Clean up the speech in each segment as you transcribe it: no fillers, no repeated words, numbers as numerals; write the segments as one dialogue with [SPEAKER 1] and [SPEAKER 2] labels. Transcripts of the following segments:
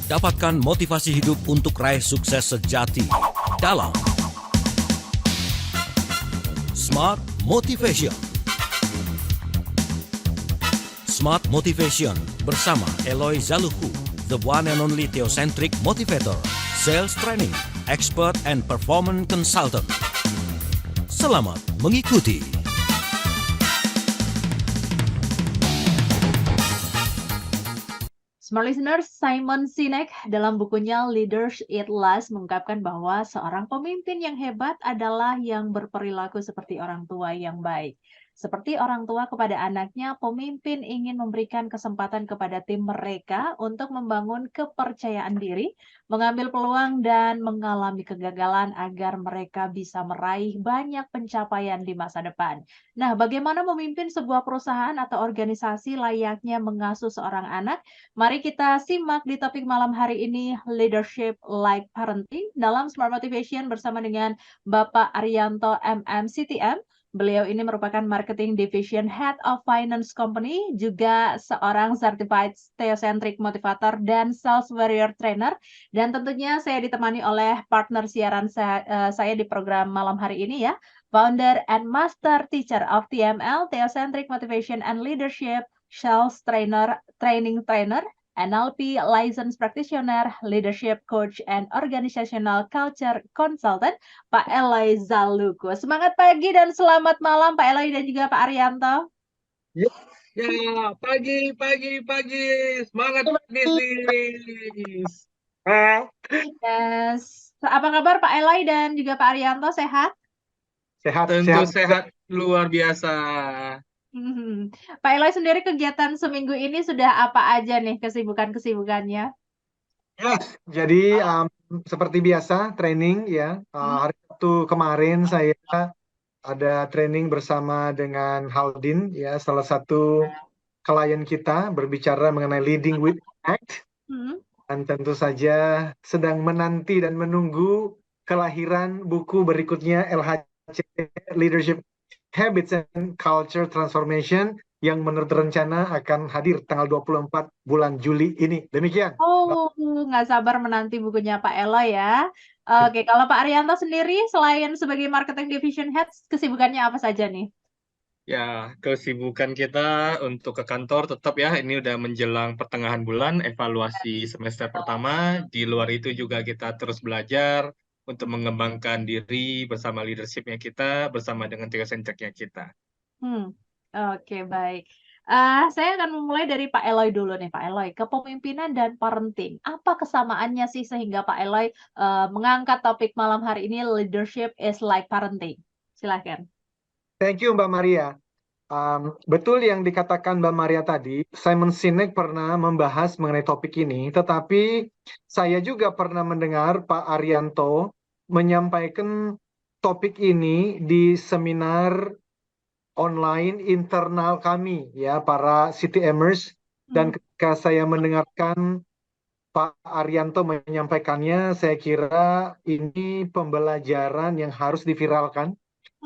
[SPEAKER 1] Dapatkan motivasi hidup untuk raih sukses sejati dalam Smart Motivation. Smart Motivation bersama Eloy Zaluku, the one and only theocentric motivator, sales training, expert and performance consultant. Selamat mengikuti.
[SPEAKER 2] Smart listeners, Simon Sinek dalam bukunya Leaders Eat Last mengungkapkan bahwa seorang pemimpin yang hebat adalah yang berperilaku seperti orang tua yang baik. Seperti orang tua kepada anaknya, pemimpin ingin memberikan kesempatan kepada tim mereka untuk membangun kepercayaan diri, mengambil peluang dan mengalami kegagalan agar mereka bisa meraih banyak pencapaian di masa depan. Nah, bagaimana memimpin sebuah perusahaan atau organisasi layaknya mengasuh seorang anak? Mari kita simak di topik malam hari ini, Leadership Like Parenting, dalam Smart Motivation bersama dengan Bapak Arianto MM CTM. Beliau ini merupakan Marketing Division Head of Finance Company, juga seorang Certified Theocentric Motivator dan Sales Warrior Trainer. Dan tentunya saya ditemani oleh partner siaran saya di program malam hari ini ya, Founder and Master Teacher of TML, Theocentric Motivation and Leadership, Sales Trainer, Training Trainer, NLP License Practitioner, Leadership Coach, and Organizational Culture Consultant, Pak Eloy Zaluku. Semangat pagi dan selamat malam Pak Eloy dan juga Pak Arianto.
[SPEAKER 3] Ya, pagi. Semangat bisnis.
[SPEAKER 2] Yes. Apa kabar Pak Eloy dan juga Pak Arianto? Sehat?
[SPEAKER 3] Tentu sehat luar biasa.
[SPEAKER 2] Pak Eloy sendiri kegiatan seminggu ini sudah apa aja nih kesibukannya?
[SPEAKER 4] Yes, jadi seperti biasa training ya. Hari Sabtu kemarin saya ada training bersama dengan Haldin ya, salah satu klien kita berbicara mengenai leading with impact. Dan tentu saja sedang menanti dan menunggu kelahiran buku berikutnya LHC Leadership Habits and Culture Transformation yang menurut rencana akan hadir tanggal 24 bulan Juli ini. Demikian.
[SPEAKER 2] Oh, nggak sabar menanti bukunya Pak Eloy ya. Oke, kalau Pak Arianto sendiri selain sebagai Marketing Division Head, kesibukannya apa saja nih?
[SPEAKER 3] Ya, kesibukan kita untuk ke kantor tetap ya, ini udah menjelang pertengahan bulan, evaluasi semester pertama. Di luar itu juga kita terus belajar untuk mengembangkan diri bersama leadership-nya kita, bersama dengan theocentric-nya kita.
[SPEAKER 2] Oke, baik. Saya akan memulai dari Pak Eloy dulu nih, Pak Eloy. Kepemimpinan dan parenting, apa kesamaannya sih sehingga Pak Eloy mengangkat topik malam hari ini, Leadership is like Parenting? Silahkan.
[SPEAKER 4] Thank you Mbak Maria. Betul yang dikatakan Mbak Maria tadi, Simon Sinek pernah membahas mengenai topik ini, tetapi saya juga pernah mendengar Pak Arianto menyampaikan topik ini di seminar online internal kami, ya para CTMers, dan ketika saya mendengarkan Pak Arianto menyampaikannya, saya kira ini pembelajaran yang harus diviralkan.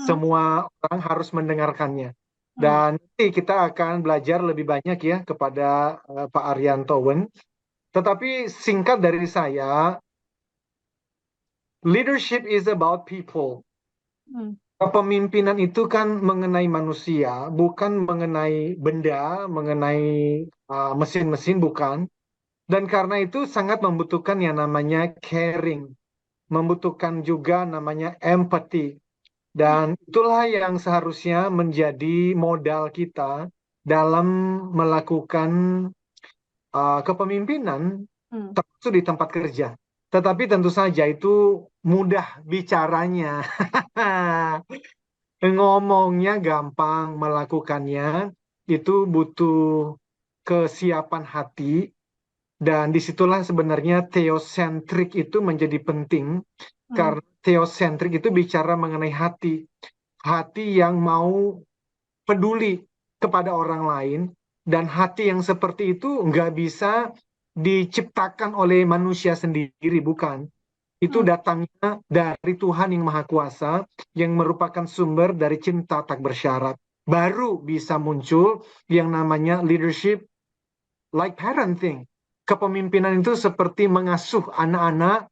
[SPEAKER 4] Semua orang harus mendengarkannya. Dan nanti kita akan belajar lebih banyak ya kepada Pak Arianto Wen. Tetapi singkat dari saya, leadership is about people. Kepemimpinan itu kan mengenai manusia, bukan mengenai benda, mengenai mesin-mesin, bukan. Dan karena itu sangat membutuhkan yang namanya caring, membutuhkan juga namanya empathy. Dan itulah yang seharusnya menjadi modal kita dalam melakukan kepemimpinan, termasuk di tempat kerja. Tetapi tentu saja itu mudah bicaranya. Ngomongnya gampang, melakukannya itu butuh kesiapan hati. Dan disitulah sebenarnya theocentric itu menjadi penting, karena theocentric itu bicara mengenai hati. Hati yang mau peduli kepada orang lain, dan hati yang seperti itu nggak bisa diciptakan oleh manusia sendiri, bukan. Itu datangnya dari Tuhan yang Maha Kuasa, yang merupakan sumber dari cinta tak bersyarat. Baru bisa muncul yang namanya leadership like parenting. kepemimpinan itu seperti mengasuh anak-anak,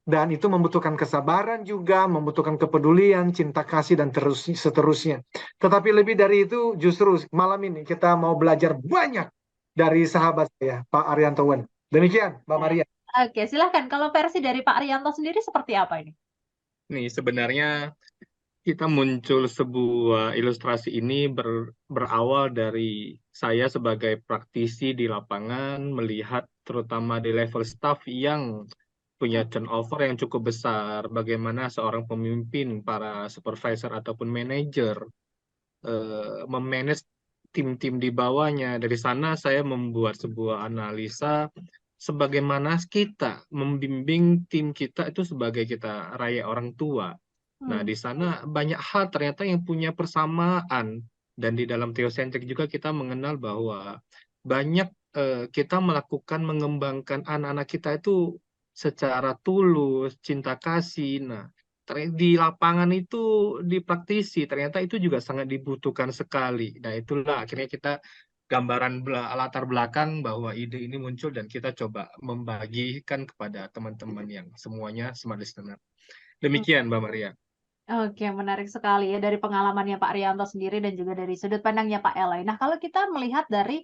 [SPEAKER 4] dan itu membutuhkan kesabaran juga, membutuhkan kepedulian, cinta kasih, dan terus seterusnya. Tetapi lebih dari itu, justru malam ini kita mau belajar banyak dari sahabat saya, Pak Arianto Wen. Demikian, Mbak Maria.
[SPEAKER 2] Oke, silahkan. Kalau versi dari Pak Arianto sendiri seperti apa ini?
[SPEAKER 3] Nih, sebenarnya kita muncul sebuah ilustrasi ini berawal dari saya sebagai praktisi di lapangan, melihat terutama di level staff yang punya turnover yang cukup besar, bagaimana seorang pemimpin, para supervisor ataupun manajer memanage tim-tim di bawahnya. Dari sana saya membuat sebuah analisa sebagaimana kita membimbing tim kita itu sebagai kita raya orang tua. Nah, di sana banyak hal ternyata yang punya persamaan, dan di dalam teosentrik juga kita mengenal bahwa banyak kita melakukan mengembangkan anak-anak kita itu secara tulus, cinta kasih. Nah, di lapangan itu dipraktisi, ternyata itu juga sangat dibutuhkan sekali. Nah, itulah akhirnya kita gambaran latar belakang bahwa ide ini muncul dan kita coba membagikan kepada teman-teman yang semuanya smart listener. Demikian, Mbak Maria.
[SPEAKER 2] Oke, menarik sekali ya dari pengalamannya Pak Rianto sendiri dan juga dari sudut pandangnya Pak Eloy. Nah, kalau kita melihat dari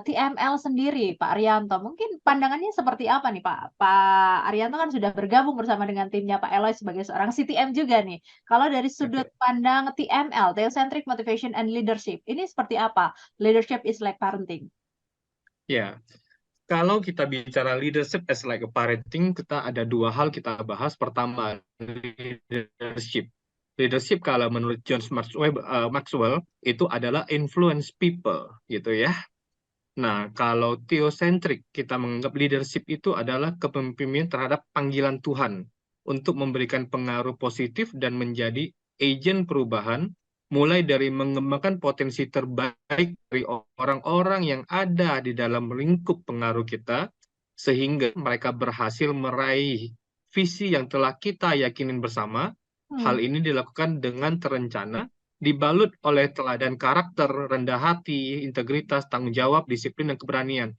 [SPEAKER 2] TML sendiri, Pak Rianto, mungkin pandangannya seperti apa nih Pak? Pak Arianto kan sudah bergabung bersama dengan timnya Pak Eloy sebagai seorang CTM juga nih. Kalau dari sudut pandang TML, Theocentric Motivation and Leadership, ini seperti apa? Leadership is like parenting.
[SPEAKER 3] Ya, kalau kita bicara leadership as like a parenting, kita ada dua hal kita bahas. Pertama, leadership. Leadership kalau menurut John Maxwell itu adalah influence people, gitu ya. Nah, kalau theocentric, kita menganggap leadership itu adalah kepemimpinan terhadap panggilan Tuhan untuk memberikan pengaruh positif dan menjadi agen perubahan, mulai dari mengembangkan potensi terbaik dari orang-orang yang ada di dalam lingkup pengaruh kita, sehingga mereka berhasil meraih visi yang telah kita yakinin bersama. Hal ini dilakukan dengan terencana, dibalut oleh teladan karakter, rendah hati, integritas, tanggung jawab, disiplin, dan keberanian.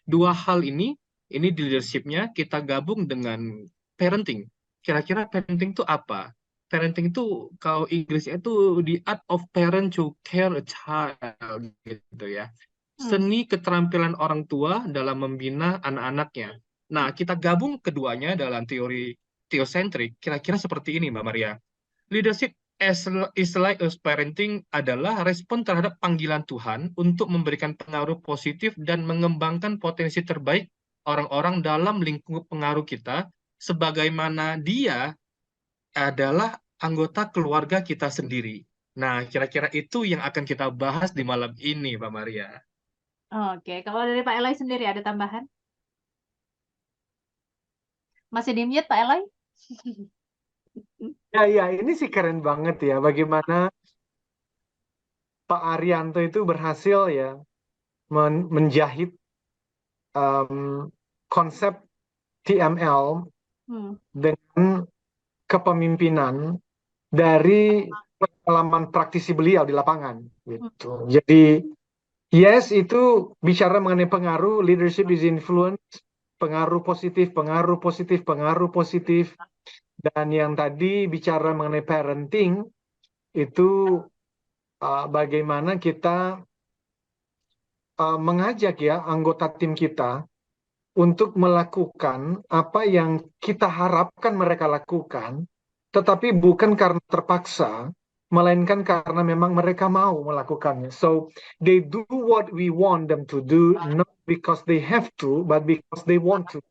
[SPEAKER 3] Dua hal ini di leadership-nya kita gabung dengan parenting. Kira-kira parenting itu apa? Parenting itu kalau Inggrisnya itu the art of parent to care a child, gitu ya. Seni keterampilan orang tua dalam membina anak-anaknya. Nah, kita gabung keduanya dalam teori theocentric, kira-kira seperti ini, Mbak Maria. Leadership is like a parenting adalah respon terhadap panggilan Tuhan untuk memberikan pengaruh positif dan mengembangkan potensi terbaik orang-orang dalam lingkup pengaruh kita, sebagaimana dia adalah anggota keluarga kita sendiri. Nah, kira-kira itu yang akan kita bahas di malam ini, Mbak Maria.
[SPEAKER 2] Oke, kalau dari Pak Eloy sendiri ada tambahan? Masih di mute Pak Eloy?
[SPEAKER 4] Ya, ini sih keren banget ya, bagaimana Pak Arianto itu berhasil ya menjahit konsep TML dengan kepemimpinan dari pengalaman praktisi beliau di lapangan gitu. Jadi yes, itu bicara mengenai pengaruh, leadership is influence, pengaruh positif, pengaruh positif, pengaruh positif. Dan yang tadi bicara mengenai parenting, itu bagaimana kita mengajak ya anggota tim kita untuk melakukan apa yang kita harapkan mereka lakukan, tetapi bukan karena terpaksa, melainkan karena memang mereka mau melakukannya. So, they do what we want them to do, not because they have to, but because they want to.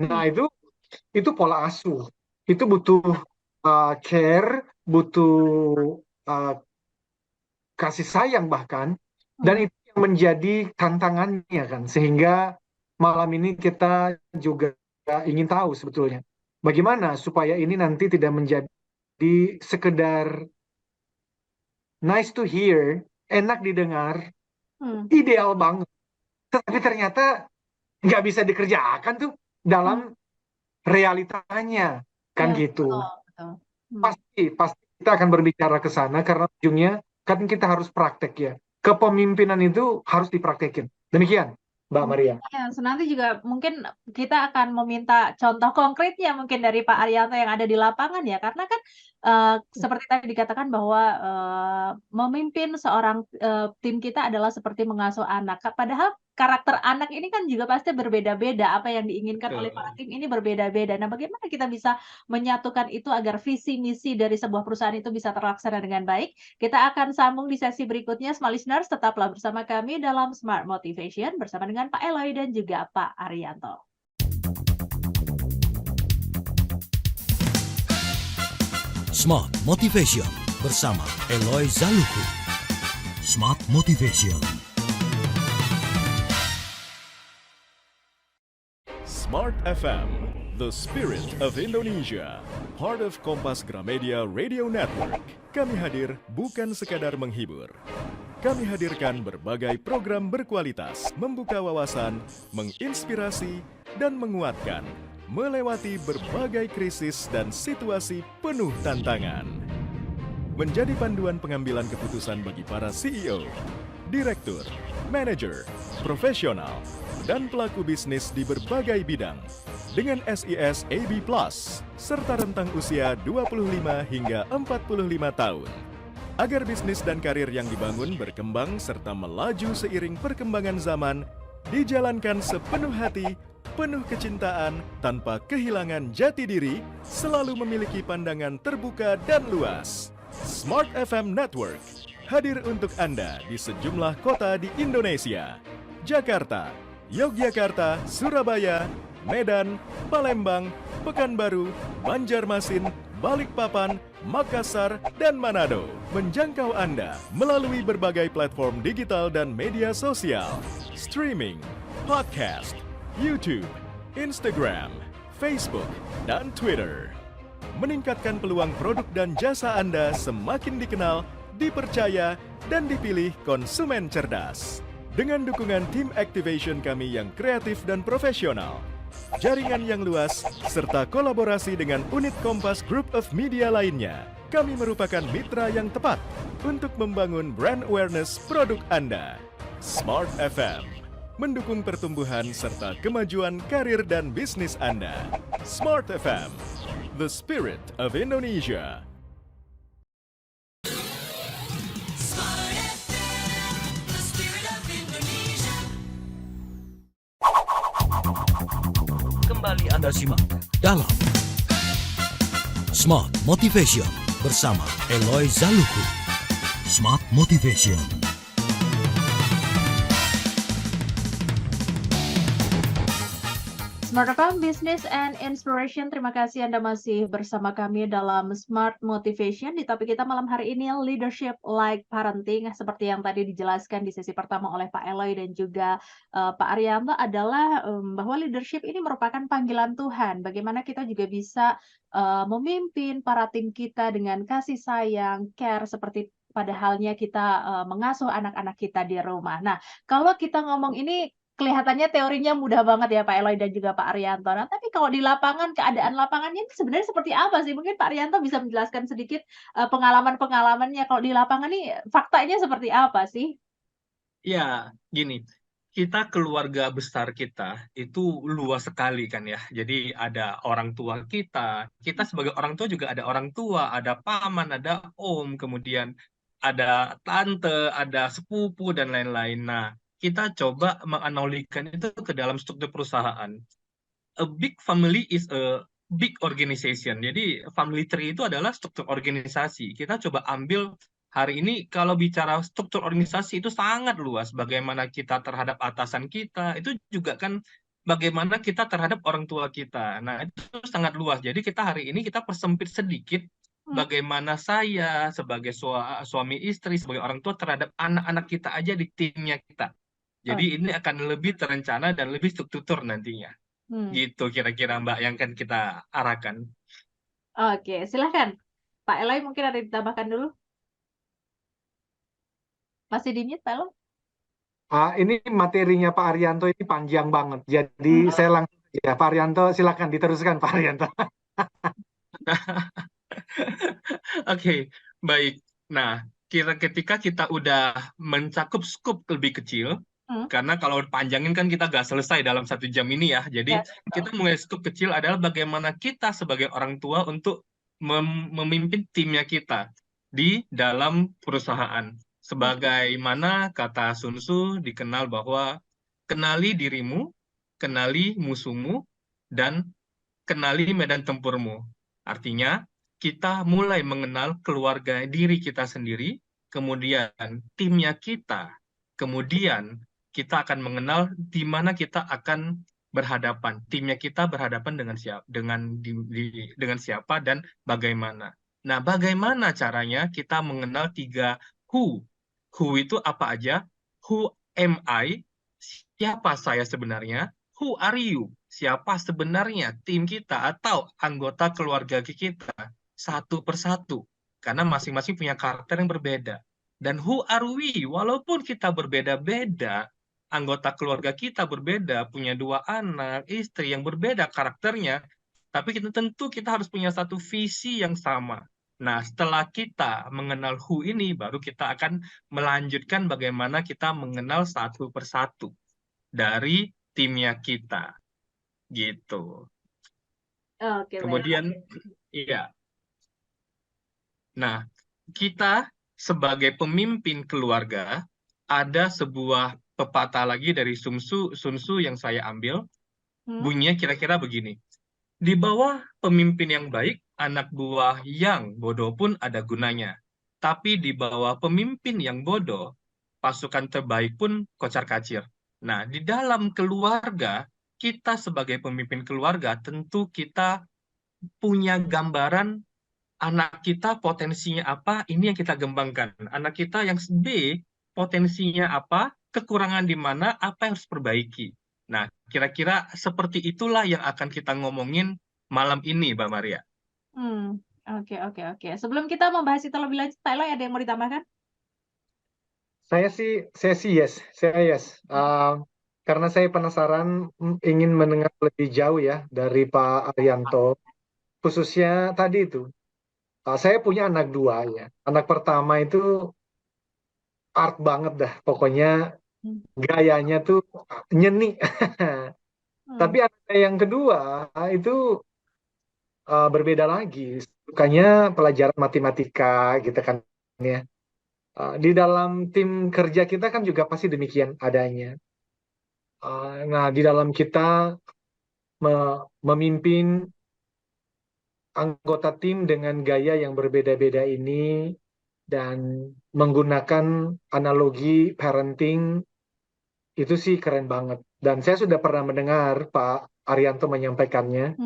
[SPEAKER 4] Nah, itu pola asuh. Itu butuh care, butuh kasih sayang bahkan, dan itu yang menjadi tantangannya kan. Sehingga malam ini kita juga ingin tahu sebetulnya bagaimana supaya ini nanti tidak menjadi sekedar nice to hear, enak didengar, ideal banget, tetapi ternyata nggak bisa dikerjakan tuh dalam realitanya kan
[SPEAKER 2] Ya,
[SPEAKER 4] gitu.
[SPEAKER 2] betul.
[SPEAKER 4] Pasti kita akan berbicara ke sana karena ujungnya kan kita harus praktek ya. Kepemimpinan itu harus dipraktekin. Demikian. Mbak Maria.
[SPEAKER 2] Ya, nanti juga mungkin kita akan meminta contoh konkretnya mungkin dari Pak Arianto yang ada di lapangan ya, karena kan seperti tadi dikatakan bahwa memimpin seorang tim kita adalah seperti mengasuh anak. Padahal karakter anak ini kan juga pasti berbeda-beda. Apa yang diinginkan oleh para
[SPEAKER 3] Betul.
[SPEAKER 2] tim ini berbeda-beda. Nah, bagaimana kita bisa menyatukan itu agar visi misi dari sebuah perusahaan itu bisa terlaksana dengan baik? Kita akan sambung di sesi berikutnya. Smart listeners, tetaplah bersama kami dalam Smart Motivation bersama dengan Pak Eloy dan juga Pak Arianto.
[SPEAKER 1] Smart Motivation bersama Eloy Zaluku. Smart Motivation.
[SPEAKER 5] Smart FM, the spirit of Indonesia, part of Kompas Gramedia Radio Network. Kami hadir bukan sekadar menghibur. Kami hadirkan berbagai program berkualitas, membuka wawasan, menginspirasi, dan menguatkan, melewati berbagai krisis dan situasi penuh tantangan. Menjadi panduan pengambilan keputusan bagi para CEO, direktur, manajer, profesional, dan pelaku bisnis di berbagai bidang dengan SIS AB+, serta rentang usia 25 hingga 45 tahun. Agar bisnis dan karir yang dibangun berkembang serta melaju seiring perkembangan zaman, dijalankan sepenuh hati, penuh kecintaan, tanpa kehilangan jati diri, selalu memiliki pandangan terbuka dan luas. Smart FM Network hadir untuk Anda di sejumlah kota di Indonesia. Jakarta, Yogyakarta, Surabaya, Medan, Palembang, Pekanbaru, Banjarmasin, Balikpapan, Makassar, dan Manado. Menjangkau Anda melalui berbagai platform digital dan media sosial, streaming, podcast, YouTube, Instagram, Facebook, dan Twitter. Meningkatkan peluang produk dan jasa Anda semakin dikenal, dipercaya, dan dipilih konsumen cerdas. Dengan dukungan tim activation kami yang kreatif dan profesional, jaringan yang luas, serta kolaborasi dengan unit Kompas Group of Media lainnya, kami merupakan mitra yang tepat untuk membangun brand awareness produk Anda. Smart FM mendukung pertumbuhan serta kemajuan karir dan bisnis Anda. Smart FM, the spirit of Indonesia.
[SPEAKER 1] Kembali Anda simak dalam Smart Motivation bersama Eloy Zaluku. Smart Motivation.
[SPEAKER 2] Smart FM Business and Inspiration, terima kasih Anda masih bersama kami dalam Smart Motivation. Di topik kita malam hari ini, Leadership Like Parenting, seperti yang tadi dijelaskan di sesi pertama oleh Pak Eloy dan juga Pak Arianto, adalah bahwa leadership ini merupakan panggilan Tuhan. Bagaimana kita juga bisa memimpin para tim kita dengan kasih sayang, care, seperti pada halnya kita mengasuh anak-anak kita di rumah. Nah, kalau kita ngomong ini, kelihatannya teorinya mudah banget ya Pak Eloy dan juga Pak Arianto. Nah, tapi kalau di lapangan, keadaan lapangannya ini sebenarnya seperti apa sih? Mungkin Pak Arianto bisa menjelaskan sedikit pengalaman-pengalamannya. Kalau di lapangan nih faktanya seperti apa sih?
[SPEAKER 3] Ya, gini, kita keluarga besar kita itu luas sekali kan ya. Jadi ada orang tua kita sebagai orang tua juga ada orang tua, ada paman, ada om, kemudian ada tante, ada sepupu, dan lain-lain. Nah, kita coba menganalogikan itu ke dalam struktur perusahaan. A big family is a big organization. Jadi family tree itu adalah struktur organisasi. Kita coba ambil hari ini kalau bicara struktur organisasi itu sangat luas. Bagaimana kita terhadap atasan kita, itu juga kan bagaimana kita terhadap orang tua kita. Nah, itu sangat luas. Jadi kita hari ini kita persempit sedikit bagaimana saya sebagai suami istri, sebagai orang tua terhadap anak-anak kita aja di timnya kita. Jadi ini akan lebih terencana dan lebih struktur nantinya. Gitu kira-kira Mbak yang kan kita arahkan.
[SPEAKER 2] Oke, silahkan. Pak Eloy mungkin ada ditambahkan dulu. Masih di mute, Pak Eloy?
[SPEAKER 4] Ini materinya Pak Arianto ini panjang banget. Jadi saya langsung ya Pak Arianto, silakan diteruskan Pak Arianto.
[SPEAKER 3] Oke, baik. Nah, ketika kita udah mencakup skup lebih kecil, Karena kalau panjangin kan kita gak selesai dalam 1 jam ini ya. Jadi
[SPEAKER 2] Yes,
[SPEAKER 3] kita
[SPEAKER 2] betul.
[SPEAKER 3] mulai skup kecil adalah bagaimana kita sebagai orang tua untuk memimpin timnya kita di dalam perusahaan. Sebagaimana kata Sun Tzu dikenal bahwa kenali dirimu, kenali musuhmu, dan kenali medan tempurmu. Artinya, kita mulai mengenal keluarga diri kita sendiri, kemudian timnya kita, kemudian kita akan mengenal di mana kita akan berhadapan. Timnya kita berhadapan dengan siapa, dengan siapa dan bagaimana. Nah, bagaimana caranya kita mengenal 3 who? Who itu apa aja? Who am I? Siapa saya sebenarnya? Who are you? Siapa sebenarnya tim kita atau anggota keluarga kita satu persatu. Karena masing-masing punya karakter yang berbeda. Dan who are we? Walaupun kita berbeda-beda, anggota keluarga kita berbeda, punya 2 anak, istri yang berbeda karakternya, tapi tentu kita harus punya satu visi yang sama. Nah, setelah kita mengenal who ini, baru kita akan melanjutkan bagaimana kita mengenal satu persatu dari timnya kita, gitu.
[SPEAKER 2] Oke, baik.
[SPEAKER 3] Kemudian, iya. Nah, kita sebagai pemimpin keluarga, ada sebuah pepatah lagi dari Sun Tzu yang saya ambil, bunyinya kira-kira begini. Di bawah pemimpin yang baik, anak buah yang bodoh pun ada gunanya. Tapi di bawah pemimpin yang bodoh, pasukan terbaik pun kocar-kacir. Nah, di dalam keluarga, kita sebagai pemimpin keluarga, tentu kita punya gambaran anak kita potensinya apa, ini yang kita kembangkan. Anak kita yang B, potensinya apa, kekurangan di mana, apa yang harus perbaiki. Nah, kira-kira seperti itulah yang akan kita ngomongin malam ini, Mbak Maria.
[SPEAKER 2] Oke. Sebelum kita membahas itu lebih lanjut, Pak Eloy ada yang mau ditambahkan?
[SPEAKER 4] Saya sih yes, karena saya penasaran, ingin mendengar lebih jauh ya dari Pak Arianto, khususnya tadi itu. Saya punya anak 2 ya. Anak pertama itu art banget dah, pokoknya gayanya tuh nyeni. Tapi anak yang kedua itu berbeda lagi, sukanya pelajaran matematika gitu kan ya. Di dalam tim kerja kita kan juga pasti demikian adanya. Nah, di dalam kita memimpin anggota tim dengan gaya yang berbeda-beda ini dan menggunakan analogi parenting, itu sih keren banget. Dan saya sudah pernah mendengar Pak Arianto menyampaikannya.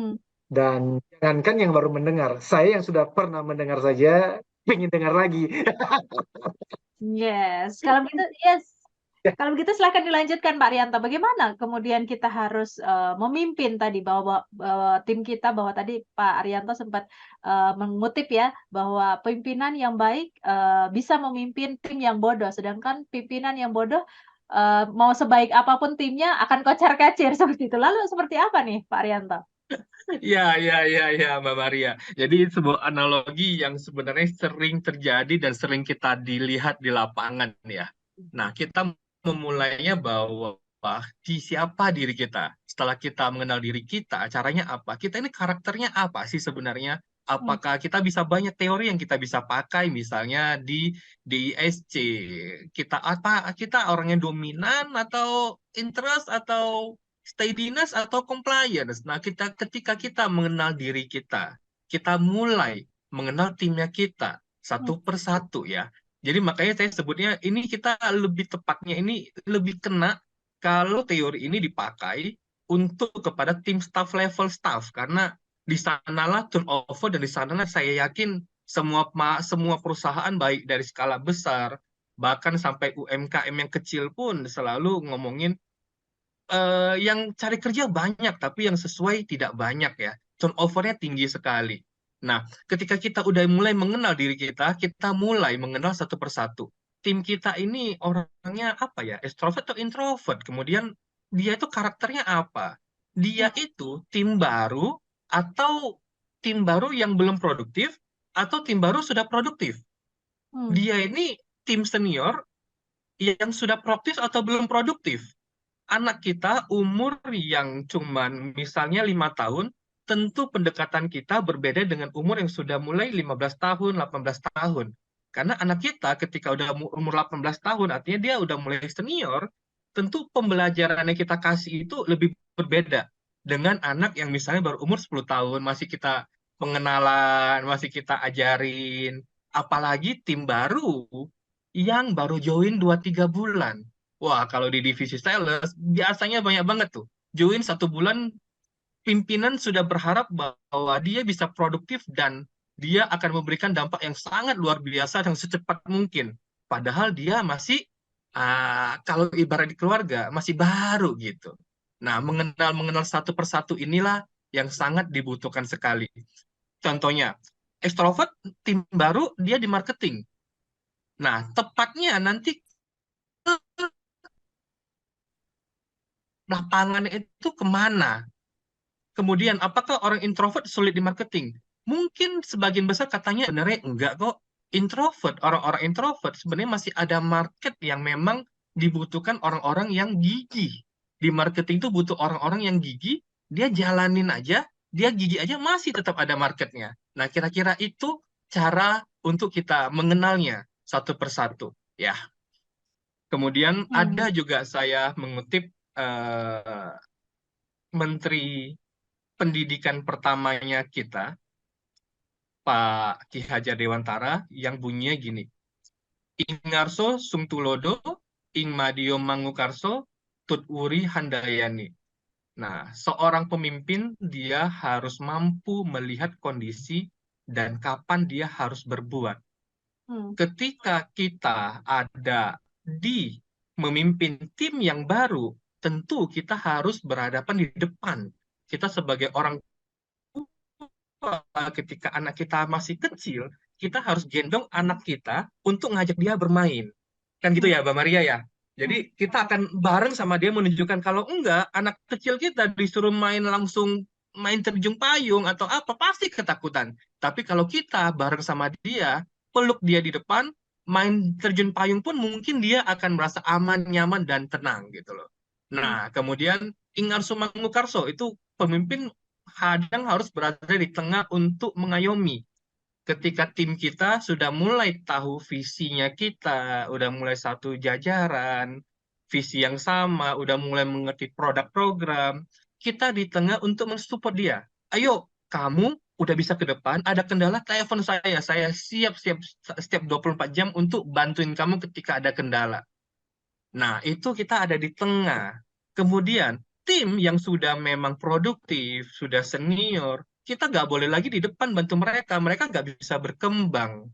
[SPEAKER 4] Dan jangankan yang baru mendengar, saya yang sudah pernah mendengar saja ingin dengar lagi.
[SPEAKER 2] Yes. Kalau begitu silakan dilanjutkan Pak Rianto. Bagaimana kemudian kita harus memimpin tadi bahwa tim kita, bahwa tadi Pak Arianto sempat mengutip ya bahwa pimpinan yang baik bisa memimpin tim yang bodoh, sedangkan pimpinan yang bodoh mau sebaik apapun timnya akan kocar-kacir seperti itu. Lalu seperti apa nih Pak Arianto?
[SPEAKER 3] Ya, Mbak Maria. Jadi sebuah analogi yang sebenarnya sering terjadi dan sering kita dilihat di lapangan ya. Nah, kita memulainya bahwa di siapa diri kita. Setelah kita mengenal diri kita, caranya apa? Kita ini karakternya apa sih sebenarnya? Apakah kita bisa banyak teori yang kita bisa pakai, misalnya di DISC. Kita orang yang dominan atau interest atau steadiness atau compliance. Nah, ketika kita mengenal diri kita mulai mengenal timnya kita satu persatu ya. Jadi makanya saya sebutnya ini kita lebih tepatnya ini lebih kena kalau teori ini dipakai untuk kepada tim staff level staff, karena di sanalah turnover dan di sanalah saya yakin semua perusahaan baik dari skala besar bahkan sampai UMKM yang kecil pun selalu ngomongin yang cari kerja banyak, tapi yang sesuai tidak banyak ya. Turnover-nya tinggi sekali. Nah, ketika kita udah mulai mengenal diri kita mulai mengenal satu persatu. Tim kita ini orangnya apa ya? Extrovert atau introvert? Kemudian dia itu karakternya apa? Dia itu tim baru atau tim baru yang belum produktif atau tim baru sudah produktif? Dia ini tim senior yang sudah produktif atau belum produktif. Anak kita umur yang cuman misalnya 5 tahun, tentu pendekatan kita berbeda dengan umur yang sudah mulai 15 tahun, 18 tahun. Karena anak kita ketika udah umur 18 tahun, artinya dia udah mulai senior, tentu pembelajaran yang kita kasih itu lebih berbeda dengan anak yang misalnya baru umur 10 tahun, masih kita pengenalan, masih kita ajarin. Apalagi tim baru yang baru join 2-3 bulan. Wah, kalau di divisi sales, biasanya banyak banget tuh. Join 1 bulan, pimpinan sudah berharap bahwa dia bisa produktif dan dia akan memberikan dampak yang sangat luar biasa dan secepat mungkin. Padahal dia masih, kalau ibarat di keluarga, masih baru gitu. Nah, mengenal satu persatu inilah yang sangat dibutuhkan sekali. Contohnya, ekstrovert, tim baru, dia di marketing. Nah, tepatnya nanti lapangan itu kemana? Kemudian, apakah orang introvert sulit di marketing? Mungkin sebagian besar katanya sebenarnya enggak kok. Introvert, orang-orang introvert sebenarnya masih ada market yang memang dibutuhkan orang-orang yang gigih. Di marketing itu butuh orang-orang yang gigih, dia jalanin aja, dia gigih aja masih tetap ada marketnya. Nah, kira-kira itu cara untuk kita mengenalnya satu persatu. Ya. Kemudian ada juga saya mengutip Menteri Pendidikan pertamanya kita, Pak Ki Hajar Dewantara, yang bunyinya gini, Ingarso Sungtulodo, Ing Madio Mangukarso, Tut Wuri Handayani. Nah, seorang pemimpin dia harus mampu melihat kondisi dan kapan dia harus berbuat. Ketika kita ada di memimpin tim yang baru, tentu kita harus berhadapan di depan. Kita sebagai orang tua, ketika anak kita masih kecil, kita harus gendong anak kita untuk ngajak dia bermain. Kan gitu ya, Mbak Maria ya? Jadi kita akan bareng sama dia menunjukkan kalau enggak, anak kecil kita disuruh langsung main terjun payung atau apa, pasti ketakutan. Tapi kalau kita bareng sama dia, peluk dia di depan, main terjun payung pun mungkin dia akan merasa aman, nyaman, dan tenang gitu loh. Nah, kemudian Ingarso Mangukarso itu pemimpin kadang harus berada di tengah untuk mengayomi. Ketika tim kita sudah mulai tahu visinya kita, udah mulai satu jajaran, visi yang sama, udah mulai mengerti produk program, kita di tengah untuk mensupport dia. Ayo, kamu udah bisa ke depan, ada kendala, telepon saya siap setiap 24 jam untuk bantuin kamu ketika ada kendala. Nah, itu kita ada di tengah. Kemudian, tim yang sudah memang produktif, sudah senior, kita nggak boleh lagi di depan bantu mereka. Mereka nggak bisa berkembang.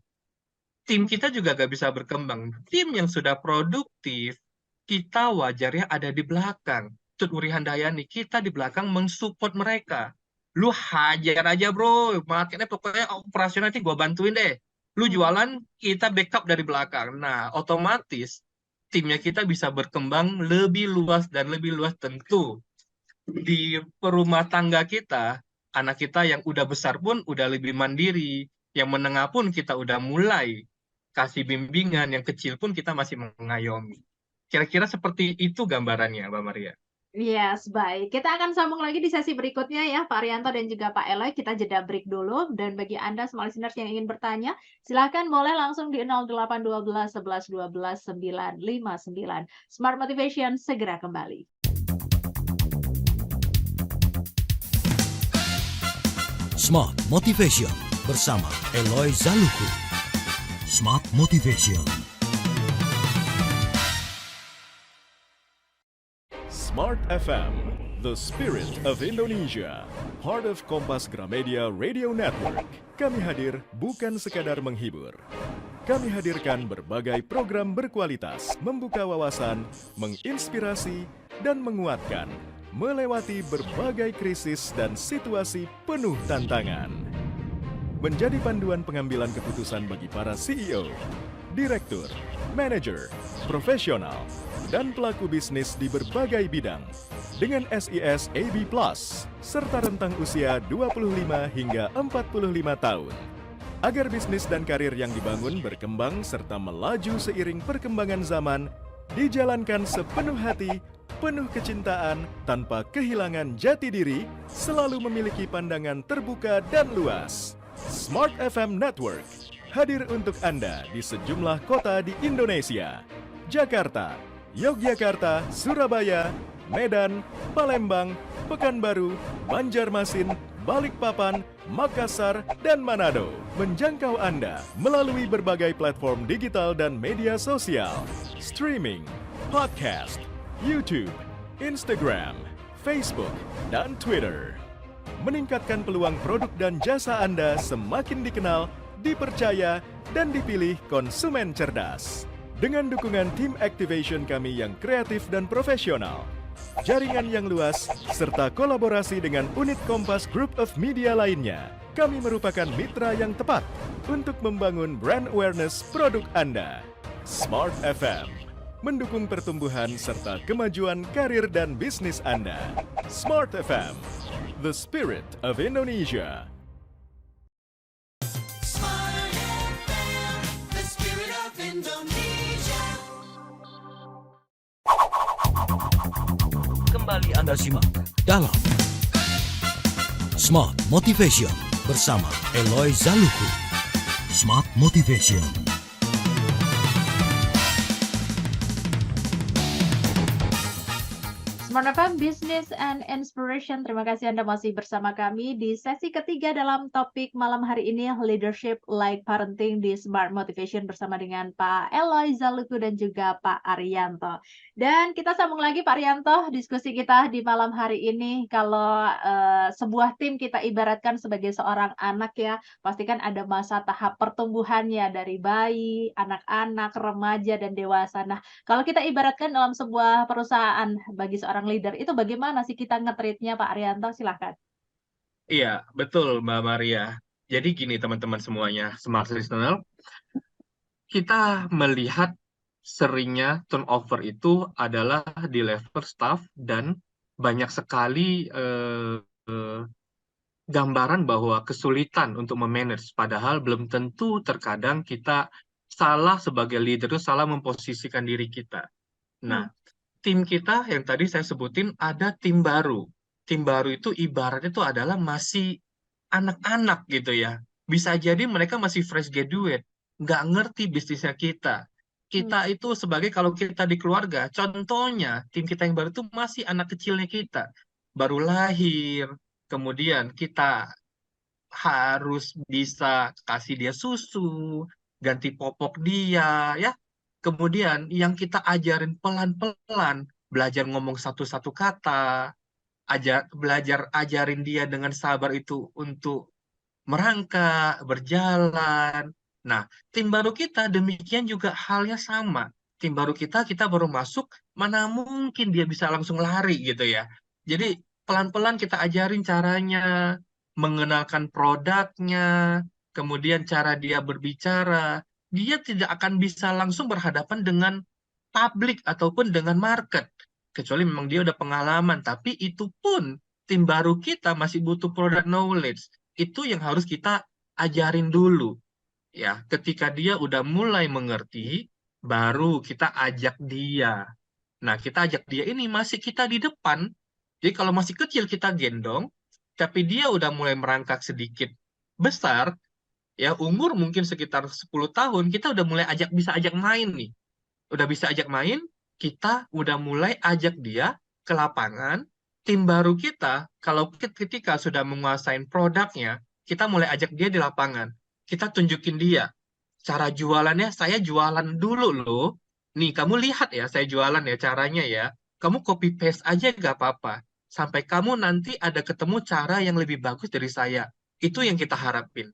[SPEAKER 3] Tim kita juga nggak bisa berkembang. Tim yang sudah produktif, kita wajarnya ada di belakang. Tut Wuri Handayani, kita di belakang mensupport mereka. Lu hajar aja bro, marketnya pokoknya operasional nanti gue bantuin deh. Lu jualan, kita backup dari belakang. Nah, otomatis timnya kita bisa berkembang lebih luas dan lebih luas tentu. Di rumah tangga kita, anak kita yang udah besar pun udah lebih mandiri, yang menengah pun kita udah mulai kasih bimbingan, yang kecil pun kita masih mengayomi. Kira-kira seperti itu gambarannya, Mbak Maria.
[SPEAKER 2] Yes, baik. Kita akan sambung lagi di sesi berikutnya ya, Pak Arianto dan juga Pak Eloy. Kita jeda break dulu. Dan bagi Anda semua listeners yang ingin bertanya, silahkan boleh langsung di 0812 11 12 959. Smart Motivation segera kembali.
[SPEAKER 1] Smart Motivation bersama Eloy Zaluku. Smart Motivation.
[SPEAKER 5] Smart FM, the spirit of Indonesia, part of Kompas Gramedia Radio Network. Kami hadir bukan sekadar menghibur. Kami hadirkan berbagai program berkualitas, membuka wawasan, menginspirasi, dan menguatkan, melewati berbagai krisis dan situasi penuh tantangan. Menjadi panduan pengambilan keputusan bagi para CEO, direktur, manajer, profesional, dan pelaku bisnis di berbagai bidang dengan SIS AB+, serta rentang usia 25 hingga 45 tahun. Agar bisnis dan karir yang dibangun berkembang serta melaju seiring perkembangan zaman dijalankan sepenuh hati, penuh kecintaan, tanpa kehilangan jati diri, selalu memiliki pandangan terbuka dan luas. Smart FM Network hadir untuk Anda di sejumlah kota di Indonesia. Jakarta, Yogyakarta, Surabaya, Medan, Palembang, Pekanbaru, Banjarmasin, Balikpapan, Makassar, dan Manado. Menjangkau Anda melalui berbagai platform digital dan media sosial, streaming, podcast, YouTube, Instagram, Facebook, dan Twitter. Meningkatkan peluang produk dan jasa Anda semakin dikenal, dipercaya, dan dipilih konsumen cerdas. Dengan dukungan tim activation kami yang kreatif dan profesional, jaringan yang luas, serta kolaborasi dengan unit Kompas Group of Media lainnya, kami merupakan mitra yang tepat untuk membangun brand awareness produk Anda. Smart FM mendukung pertumbuhan serta kemajuan karir dan bisnis Anda. Smart FM, the spirit of Indonesia.
[SPEAKER 6] Smart FM, the spirit of Indonesia.
[SPEAKER 1] Kembali Anda simak dalam Smart Motivation bersama Eloy Zaluku. Smart Motivation.
[SPEAKER 2] Smart FM Business and Inspiration. Terima kasih Anda masih bersama kami di sesi ketiga dalam topik malam hari ini, Leadership Like Parenting di Smart Motivation bersama dengan Pak Eloy Zaluku dan juga Pak Arianto. Dan kita sambung lagi Pak Arianto, diskusi kita di malam hari ini. Kalau sebuah tim kita ibaratkan sebagai seorang anak ya, pastikan ada masa tahap pertumbuhannya dari bayi, anak-anak, remaja, dan dewasa. Nah, kalau kita ibaratkan dalam sebuah perusahaan bagi seorang leader, itu bagaimana sih kita nge-treat-nya Pak Arianto? Silahkan.
[SPEAKER 3] Iya, betul Mbak Maria. Jadi gini teman-teman semuanya, Smart Listener, kita melihat seringnya turnover itu adalah di level staff dan banyak sekali gambaran bahwa kesulitan untuk memanage, padahal belum tentu terkadang kita salah sebagai leader itu salah memposisikan diri kita. Nah, tim kita yang tadi saya sebutin ada tim baru. Tim baru itu ibaratnya itu adalah masih anak-anak gitu ya. Bisa jadi mereka masih fresh graduate, nggak ngerti bisnisnya kita. Kita itu sebagai kalau kita di keluarga, contohnya tim kita yang baru itu masih anak kecilnya kita. Baru lahir, kemudian kita harus bisa kasih dia susu, ganti popok dia, ya. Kemudian yang kita ajarin pelan-pelan, belajar ngomong satu-satu kata, belajar ajarin dia dengan sabar itu untuk merangkak, berjalan. Nah, tim baru kita demikian juga halnya sama. Tim baru kita baru masuk, mana mungkin dia bisa langsung lari gitu ya. Jadi pelan-pelan kita ajarin caranya, mengenalkan produknya, kemudian cara dia berbicara. Dia tidak akan bisa langsung berhadapan dengan publik ataupun dengan market. Kecuali memang dia udah pengalaman. Tapi itu pun tim baru kita masih butuh product knowledge. Itu yang harus kita ajarin dulu. Ya, ketika dia udah mulai mengerti, baru kita ajak dia. Nah, kita ajak dia ini masih kita di depan. Jadi kalau masih kecil kita gendong, tapi dia udah mulai merangkak sedikit besar, ya umur mungkin sekitar 10 tahun, kita udah mulai bisa ajak main nih. Udah bisa ajak main, kita udah mulai ajak dia ke lapangan. Tim baru kita, kalau ketika sudah menguasai produknya, kita mulai ajak dia di lapangan. Kita tunjukin dia. Cara jualannya, saya jualan dulu loh. Nih, kamu lihat ya, saya jualan ya caranya ya. Kamu copy paste aja gak apa-apa. Sampai kamu nanti ada ketemu cara yang lebih bagus dari saya. Itu yang kita harapin.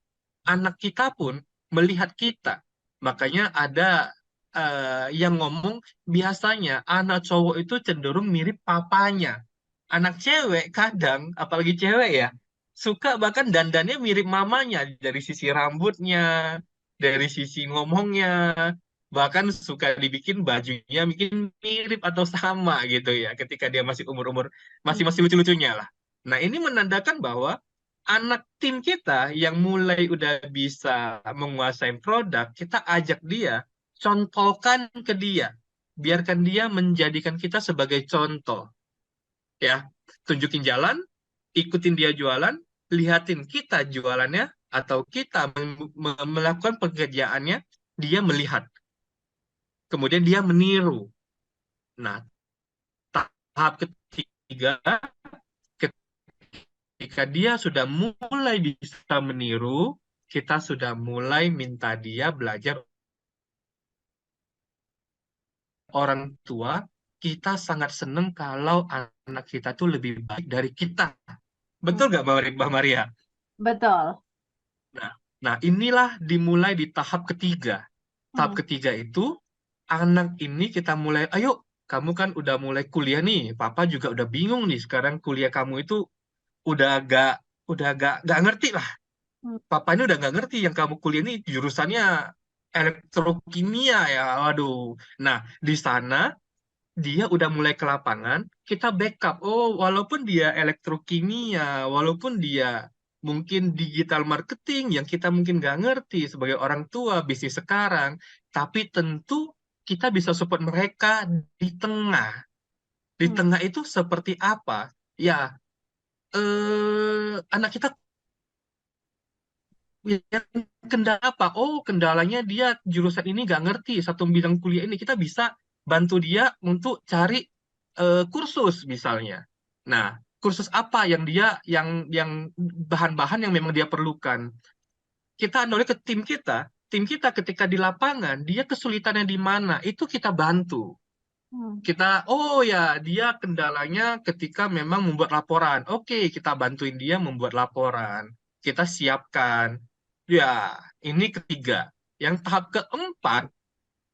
[SPEAKER 3] Anak kita pun melihat kita. Makanya ada yang ngomong, biasanya anak cowok itu cenderung mirip papanya. Anak cewek kadang, apalagi cewek ya, suka bahkan dandannya mirip mamanya. Dari sisi rambutnya, dari sisi ngomongnya, bahkan suka dibikin bajunya bikin mirip atau sama gitu ya, ketika dia masih umur-umur, masih lucu-lucunya lah. Nah, ini menandakan bahwa anak tim kita yang mulai udah bisa menguasai produk, kita ajak dia, contohkan ke dia. biarkan dia menjadikan kita sebagai contoh. Ya, tunjukin jalan, ikutin dia jualan, lihatin kita jualannya, atau kita melakukan pekerjaannya, dia melihat. Kemudian dia meniru. Nah, tahap ketiga, ketika dia sudah mulai bisa meniru, kita sudah mulai minta dia belajar. Orang tua, kita sangat senang kalau anak kita tuh lebih baik dari kita. Betul nggak, Mbak Maria?
[SPEAKER 2] Betul.
[SPEAKER 3] Nah, inilah dimulai di tahap ketiga. Tahap ketiga itu, anak ini kita mulai, ayo, kamu kan udah mulai kuliah nih, papa juga udah bingung nih, sekarang kuliah kamu itu udah gak ngerti lah. Papa ini udah gak ngerti, yang kamu kuliah ini jurusannya elektrokimia ya, waduh. Nah, di sana dia udah mulai ke lapangan, kita backup. Oh, walaupun dia elektrokimia, walaupun dia mungkin digital marketing yang kita mungkin nggak ngerti sebagai orang tua bisnis sekarang, tapi tentu kita bisa support mereka di tengah. Di tengah itu seperti apa? Ya, anak kita yang kendala apa? Oh, kendalanya dia jurusan ini nggak ngerti, satu bidang kuliah ini kita bisa bantu dia untuk cari kursus misalnya. Nah, kursus apa yang yang bahan-bahan yang memang dia perlukan. Kita noleh ke tim kita ketika di lapangan dia kesulitannya di mana, itu kita bantu. Kita, oh ya, dia kendalanya ketika memang membuat laporan. Oke, kita bantuin dia membuat laporan. Kita siapkan. Ya, ini ketiga. Yang tahap keempat,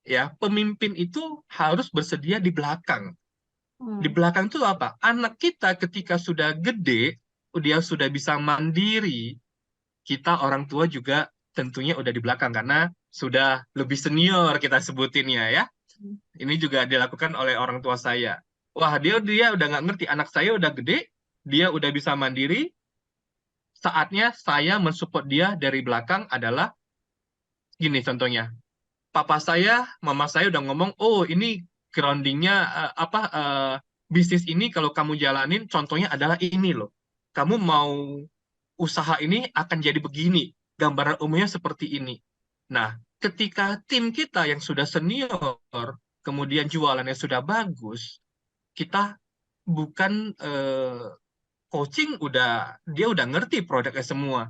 [SPEAKER 3] ya, pemimpin itu harus bersedia di belakang. Di belakang itu apa? Anak kita ketika sudah gede, dia sudah bisa mandiri, kita orang tua juga tentunya udah di belakang karena sudah lebih senior kita sebutinnya ya. Ini juga dilakukan oleh orang tua saya. Wah, dia udah nggak ngerti, anak saya udah gede, dia udah bisa mandiri, saatnya saya mensupport dia dari belakang adalah gini contohnya. Papa saya, mama saya udah ngomong, oh ini groundingnya bisnis ini kalau kamu jalanin, contohnya adalah ini loh. Kamu mau usaha ini akan jadi begini, gambaran umumnya seperti ini. Nah, ketika tim kita yang sudah senior, kemudian jualannya sudah bagus, kita bukan coaching dia udah ngerti produknya semua.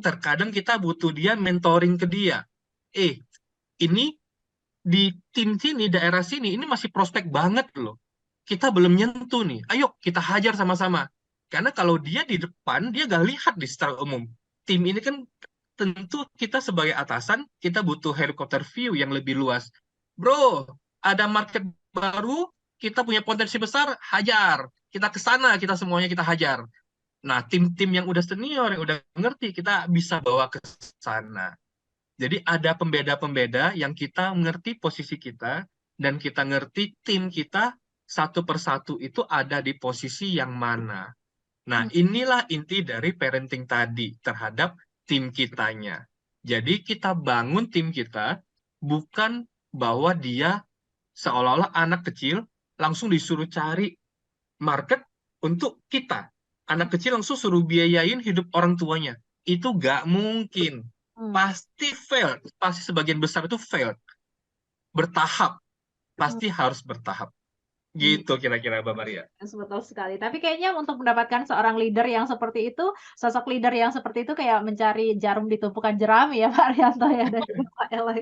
[SPEAKER 3] Terkadang kita butuh dia mentoring ke dia. Ini di tim sini, daerah sini, ini masih prospek banget loh. Kita belum nyentuh nih. Ayo kita hajar sama-sama. Karena kalau dia di depan, dia gak lihat di secara umum. Tim ini kan tentu kita sebagai atasan, kita butuh helikopter view yang lebih luas. Bro, ada market baru, kita punya potensi besar, hajar. Kita ke sana, kita semuanya kita hajar. Nah, tim-tim yang udah senior, yang udah ngerti, kita bisa bawa ke sana. Jadi ada pembeda-pembeda yang kita mengerti posisi kita, dan kita ngerti tim kita satu persatu itu ada di posisi yang mana. Nah, inilah inti dari parenting tadi terhadap tim kitanya. Jadi kita bangun tim kita bukan bahwa dia seolah-olah anak kecil langsung disuruh cari market untuk kita. Anak kecil langsung suruh biayain hidup orang tuanya. Itu gak mungkin. Pasti fail. Pasti sebagian besar itu fail. Bertahap. Pasti harus bertahap. Gitu kira-kira Mbak Maria.
[SPEAKER 2] Betul sekali. Tapi kayaknya untuk mendapatkan seorang leader yang seperti itu, sosok leader yang seperti itu kayak mencari jarum di tumpukan jerami ya Pak Arianto ya dan juga Pak Eloy.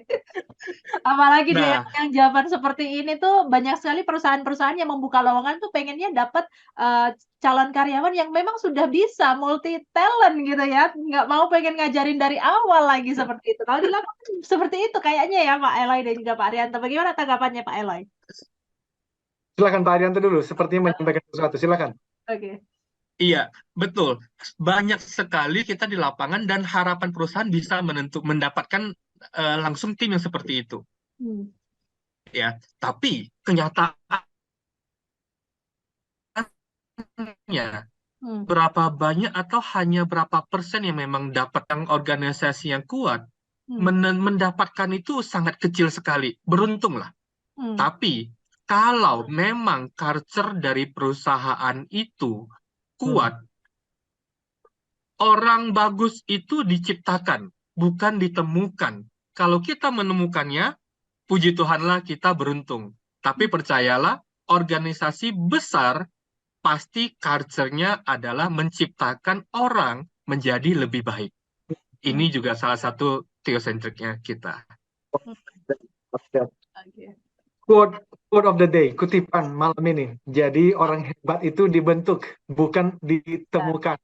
[SPEAKER 2] Apalagi di
[SPEAKER 3] Nah,
[SPEAKER 2] yang zaman seperti ini tuh banyak sekali perusahaan-perusahaan yang membuka lowongan tuh pengennya dapat calon karyawan yang memang sudah bisa multi talent gitu ya, nggak mau pengen ngajarin dari awal lagi seperti itu. Kalau dilakukan seperti itu kayaknya ya Pak Eloy dan juga Pak Arianto. Bagaimana tanggapannya Pak Eloy?
[SPEAKER 4] Silakan Pak Arianto dulu, sepertinya menyampaikan sesuatu. Silakan.
[SPEAKER 2] Oke.
[SPEAKER 3] iya, betul. Banyak sekali kita di lapangan dan harapan perusahaan bisa mendapatkan langsung tim yang seperti itu. Ya, tapi kenyataannya berapa banyak atau hanya berapa persen yang memang dapat yang organisasi yang kuat mendapatkan itu sangat kecil sekali. Beruntunglah. Tapi kalau memang culture dari perusahaan itu kuat, orang bagus itu diciptakan, bukan ditemukan. Kalau kita menemukannya, puji Tuhanlah kita beruntung. Tapi percayalah, organisasi besar pasti culture-nya adalah menciptakan orang menjadi lebih baik. Ini juga salah satu theocentric-nya kita.
[SPEAKER 4] Quote of the day, kutipan malam ini. Jadi orang hebat itu dibentuk, bukan ditemukan.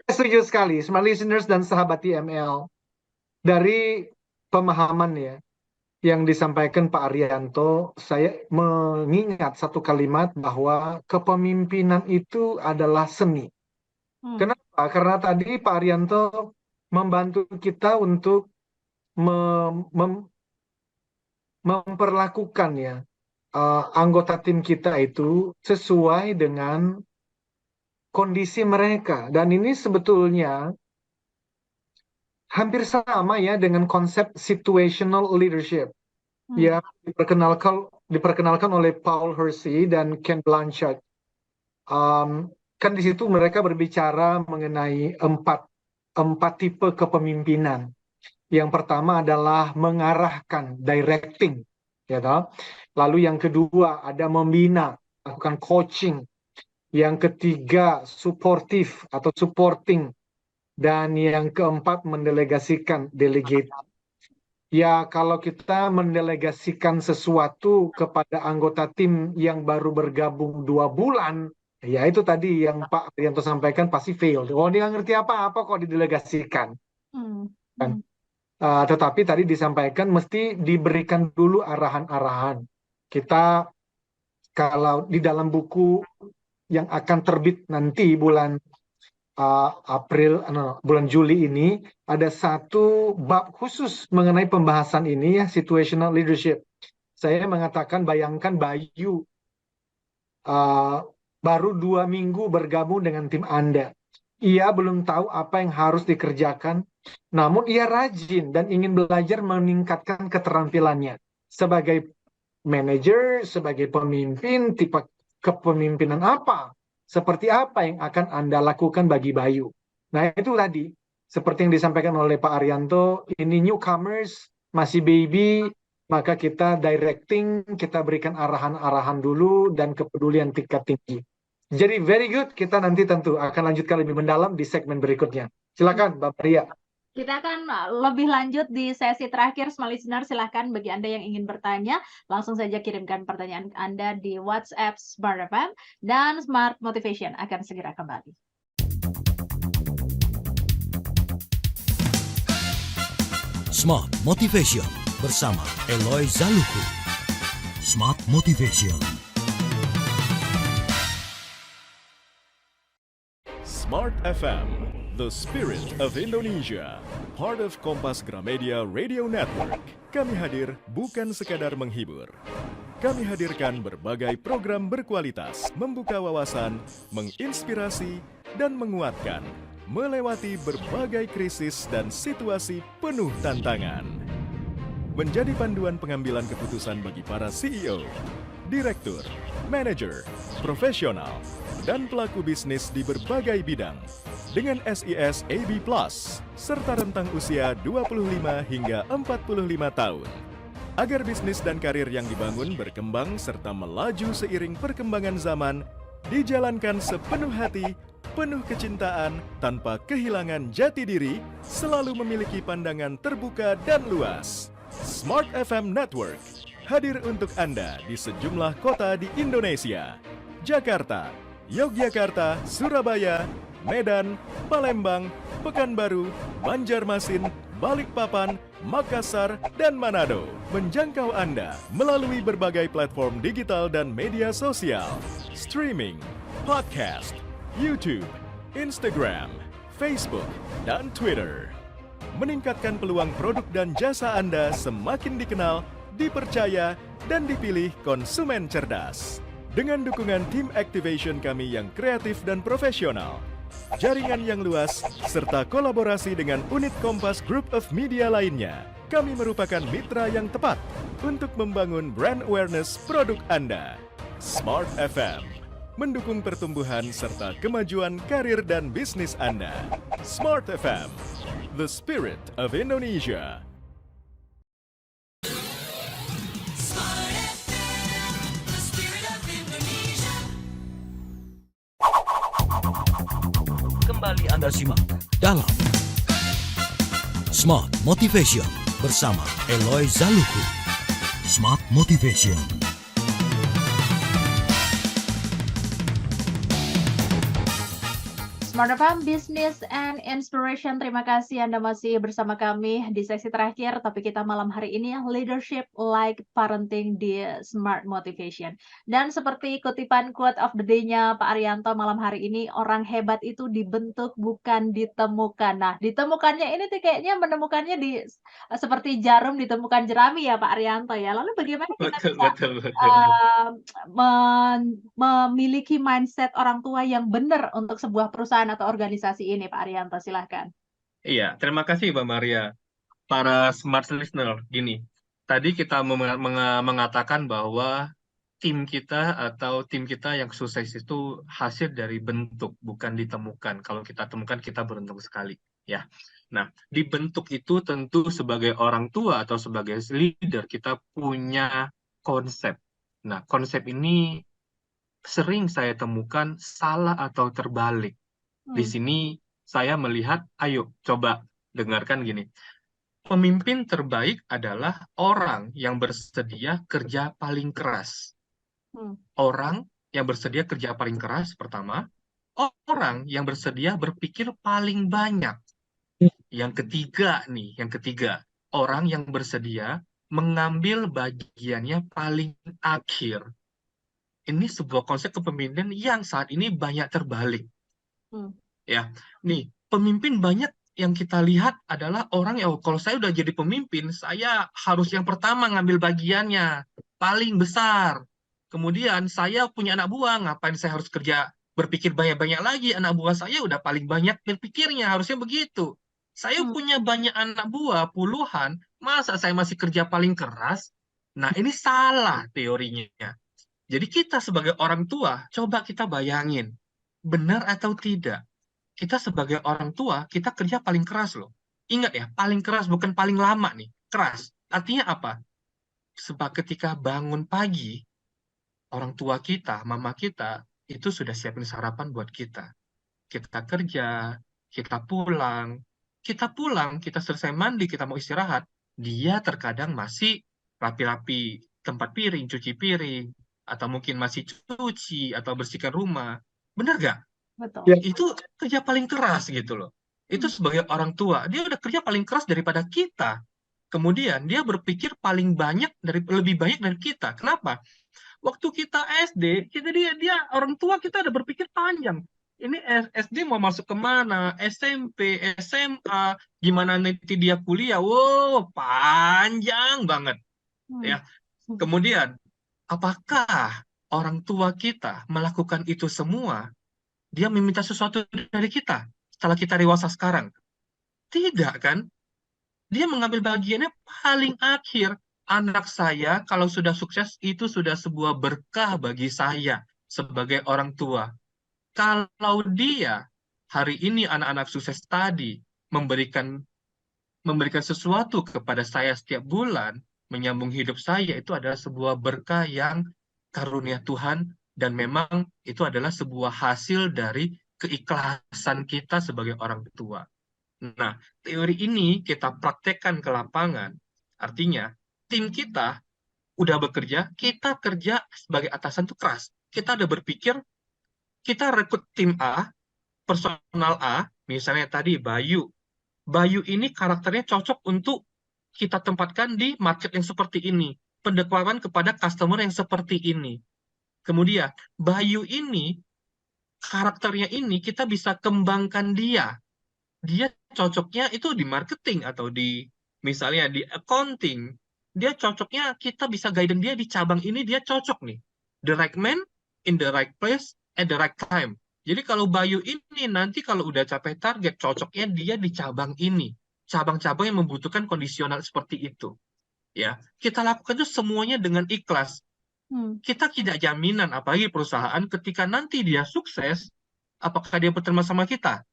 [SPEAKER 4] Setuju sekali, smart listeners dan sahabat TML. Dari pemahaman ya yang disampaikan Pak Arianto, saya mengingat satu kalimat bahwa kepemimpinan itu adalah seni. Kenapa? Karena tadi Pak Arianto membantu kita untuk memperlakukan ya anggota tim kita itu sesuai dengan kondisi mereka, dan ini sebetulnya hampir sama ya dengan konsep situational leadership yang diperkenalkan oleh Paul Hersey dan Ken Blanchard. Kan di situ mereka berbicara mengenai empat tipe kepemimpinan. Yang pertama adalah mengarahkan, directing, ya toh. Lalu yang kedua ada membina, lakukan coaching. Yang ketiga supportive atau supporting, dan yang keempat mendelegasikan, delegate. Ya kalau kita mendelegasikan sesuatu kepada anggota tim yang baru bergabung 2 bulan, ya itu tadi yang Pak Arianto sampaikan pasti fail. Oh dia nggak ngerti apa-apa kok didelegasikan. Tetapi tadi disampaikan mesti diberikan dulu arahan-arahan. Kita kalau di dalam buku yang akan terbit nanti bulan bulan Juli ini ada satu bab khusus mengenai pembahasan ini ya, situational leadership. Saya mengatakan bayangkan Bayu baru 2 minggu bergabung dengan tim Anda. Ia belum tahu apa yang harus dikerjakan, namun ia rajin dan ingin belajar meningkatkan keterampilannya. Sebagai manajer, sebagai pemimpin, tipe kepemimpinan apa? Seperti apa yang akan Anda lakukan bagi Bayu? Nah itu tadi, seperti yang disampaikan oleh Pak Arianto, ini newcomers, masih baby, maka kita directing, kita berikan arahan-arahan dulu dan kepedulian tingkat tinggi. Jadi very good, kita nanti tentu akan lanjutkan lebih mendalam di segmen berikutnya. Silakan Mbak Maria.
[SPEAKER 2] Kita akan lebih lanjut di sesi terakhir, smart listener. Silahkan bagi Anda yang ingin bertanya, langsung saja kirimkan pertanyaan Anda di WhatsApp Smart FM, dan Smart Motivation akan segera kembali.
[SPEAKER 1] Smart Motivation bersama Eloy Zaluku. Smart Motivation.
[SPEAKER 5] Smart FM, the spirit of Indonesia, part of Kompas Gramedia Radio Network. Kami hadir bukan sekadar menghibur. Kami hadirkan berbagai program berkualitas, membuka wawasan, menginspirasi, dan menguatkan, melewati berbagai krisis dan situasi penuh tantangan. Menjadi panduan pengambilan keputusan bagi para CEO, direktur, manajer, profesional, dan pelaku bisnis di berbagai bidang dengan SIS AB+, serta rentang usia 25 hingga 45 tahun. Agar bisnis dan karir yang dibangun berkembang serta melaju seiring perkembangan zaman, dijalankan sepenuh hati, penuh kecintaan, tanpa kehilangan jati diri, selalu memiliki pandangan terbuka dan luas. Smart FM Network hadir untuk Anda di sejumlah kota di Indonesia. Jakarta, Yogyakarta, Surabaya, Medan, Palembang, Pekanbaru, Banjarmasin, Balikpapan, Makassar, dan Manado. Menjangkau Anda melalui berbagai platform digital dan media sosial, streaming, podcast, YouTube, Instagram, Facebook, dan Twitter. Meningkatkan peluang produk dan jasa Anda semakin dikenal, dipercaya, dan dipilih konsumen cerdas. Dengan dukungan tim activation kami yang kreatif dan profesional, jaringan yang luas, serta kolaborasi dengan unit Kompas Group of Media lainnya, kami merupakan mitra yang tepat untuk membangun brand awareness produk Anda. Smart FM, mendukung pertumbuhan serta kemajuan karir dan bisnis Anda. Smart FM, the spirit of Indonesia.
[SPEAKER 6] Smart FM, the spirit of Indonesia.
[SPEAKER 1] Kembali Anda simak dalam Smart Motivation bersama Eloy Zaluku. Smart Motivation.
[SPEAKER 2] Smart FM Business and Inspiration. Terima kasih Anda masih bersama kami di sesi terakhir. Topik kita malam hari ini Leadership Like Parenting di Smart Motivation. Dan seperti kutipan quote of the day-nya Pak Arianto malam hari ini, orang hebat itu dibentuk bukan ditemukan. Nah, ditemukannya ini tuh kayaknya menemukannya di seperti jarum ditemukan jerami ya Pak Arianto ya. Lalu bagaimana kita
[SPEAKER 3] Betul,
[SPEAKER 2] bisa
[SPEAKER 3] betul, betul.
[SPEAKER 2] memiliki mindset orang tua yang benar untuk sebuah perusahaan atau organisasi ini, Pak Arianto, silahkan.
[SPEAKER 3] Iya, terima kasih Mbak Maria. Para smart listener, gini. Tadi kita mengatakan bahwa tim kita yang sukses itu hasil dari bentuk, bukan ditemukan. Kalau kita temukan, kita beruntung sekali. Ya. Nah, dibentuk itu tentu sebagai orang tua atau sebagai leader, kita punya konsep. Nah, konsep ini sering saya temukan salah atau terbalik. Di sini saya melihat, ayo coba dengarkan gini. Pemimpin terbaik adalah orang yang bersedia kerja paling keras. Orang yang bersedia kerja paling keras, pertama. Orang yang bersedia berpikir paling banyak. Yang ketiga, orang yang bersedia mengambil bagiannya paling akhir. Ini sebuah konsep kepemimpinan yang saat ini banyak terbalik. Ya, nih pemimpin banyak yang kita lihat adalah orang yang kalau saya udah jadi pemimpin, saya harus yang pertama ngambil bagiannya paling besar. Kemudian saya punya anak buah, ngapain saya harus kerja berpikir banyak-banyak lagi? Anak buah saya udah paling banyak berpikirnya, harusnya begitu. Saya punya banyak anak buah, puluhan, masa saya masih kerja paling keras? Nah, ini salah teorinya. Jadi kita sebagai orang tua, coba kita bayangin, benar atau tidak? Kita sebagai orang tua, kita kerja paling keras loh. Ingat ya, paling keras bukan paling lama nih, keras. Artinya apa? Sebab ketika bangun pagi, orang tua kita, mama kita, itu sudah siapin sarapan buat kita. Kita kerja, kita pulang, kita selesai mandi, kita mau istirahat, dia terkadang masih rapi-rapi tempat piring, cuci piring, atau mungkin masih cuci atau bersihkan rumah. Benar gak?
[SPEAKER 2] Betul.
[SPEAKER 4] Ya.
[SPEAKER 3] Itu kerja paling keras gitu loh. Itu sebagai orang tua, dia udah kerja paling keras daripada kita. Kemudian dia berpikir lebih banyak dari kita. Kenapa? Waktu kita SD, dia orang tua kita udah berpikir panjang. Ini SD mau masuk kemana? SMP, SMA, gimana nanti dia kuliah? Wow, panjang banget. Ya. Kemudian, apakah orang tua kita melakukan itu semua? Dia meminta sesuatu dari kita setelah kita dewasa sekarang. Tidak kan? Dia mengambil bagiannya paling akhir. Anak saya kalau sudah sukses itu sudah sebuah berkah bagi saya sebagai orang tua. Kalau dia hari ini anak-anak sukses tadi memberikan sesuatu kepada saya setiap bulan, menyambung hidup saya, itu adalah sebuah berkah yang karunia Tuhan. Dan memang itu adalah sebuah hasil dari keikhlasan kita sebagai orang tua. Nah, teori ini kita praktekkan ke lapangan. Artinya, tim kita udah bekerja, kita kerja sebagai atasan itu keras. Kita udah berpikir, kita rekrut tim A, personal A, misalnya tadi Bayu. Bayu ini karakternya cocok untuk kita tempatkan di market yang seperti ini. Pendekatan kepada customer yang seperti ini. Kemudian, Bayu ini, karakternya ini kita bisa kembangkan dia. Dia cocoknya itu di marketing atau misalnya di accounting. Dia cocoknya, kita bisa guidance dia di cabang ini, dia cocok nih. The right man in the right place at the right time. Jadi kalau Bayu ini nanti kalau udah capai target, cocoknya dia di cabang ini. Cabang-cabang yang membutuhkan kondisional seperti itu. Ya, kita lakukan itu semuanya dengan ikhlas.
[SPEAKER 2] Hmm.
[SPEAKER 3] Kita tidak jaminan, apalagi perusahaan, ketika nanti dia sukses, apakah dia berterima sama kita?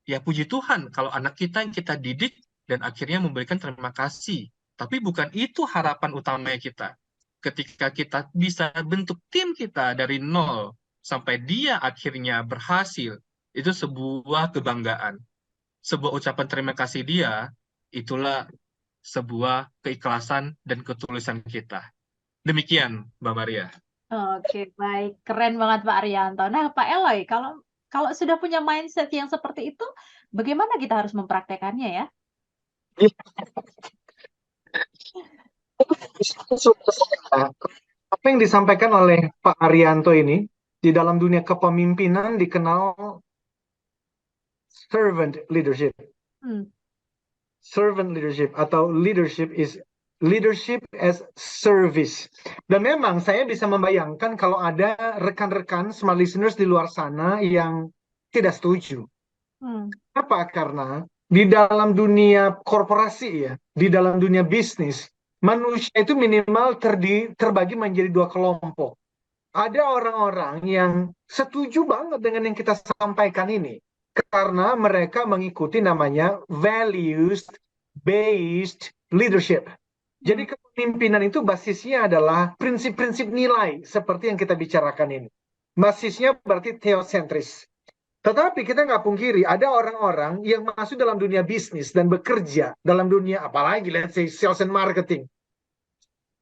[SPEAKER 3] Ya puji Tuhan, kalau anak kita yang kita didik dan akhirnya memberikan terima kasih. Tapi bukan itu harapan utamanya kita. Ketika kita bisa bentuk tim kita dari nol, sampai dia akhirnya berhasil, itu sebuah kebanggaan. Sebuah ucapan terima kasih dia, itulah sebuah keikhlasan dan ketulusan kita. Demikian, Mbak Maria.
[SPEAKER 2] Oke, baik. Keren banget Pak Arianto. Nah, Pak Eloy, kalau kalau sudah punya mindset yang seperti itu, bagaimana kita harus mempraktekannya ya?
[SPEAKER 4] Apa yang disampaikan oleh Pak Arianto ini di dalam dunia kepemimpinan dikenal servant leadership.
[SPEAKER 2] Hmm.
[SPEAKER 4] Servant leadership atau leadership as service. Dan memang saya bisa membayangkan kalau ada rekan-rekan smart listeners di luar sana yang tidak setuju.
[SPEAKER 2] Hmm.
[SPEAKER 4] Apa? Karena di dalam dunia korporasi ya, di dalam dunia bisnis, manusia itu minimal terbagi menjadi dua kelompok. Ada orang-orang yang setuju banget dengan yang kita sampaikan ini. Karena mereka mengikuti namanya values-based leadership. Jadi kepemimpinan itu basisnya adalah prinsip-prinsip nilai seperti yang kita bicarakan ini. Basisnya berarti theosentris. Tetapi kita nggak pungkiri, ada orang-orang yang masuk dalam dunia bisnis dan bekerja dalam dunia apalagi, let's say, sales and marketing.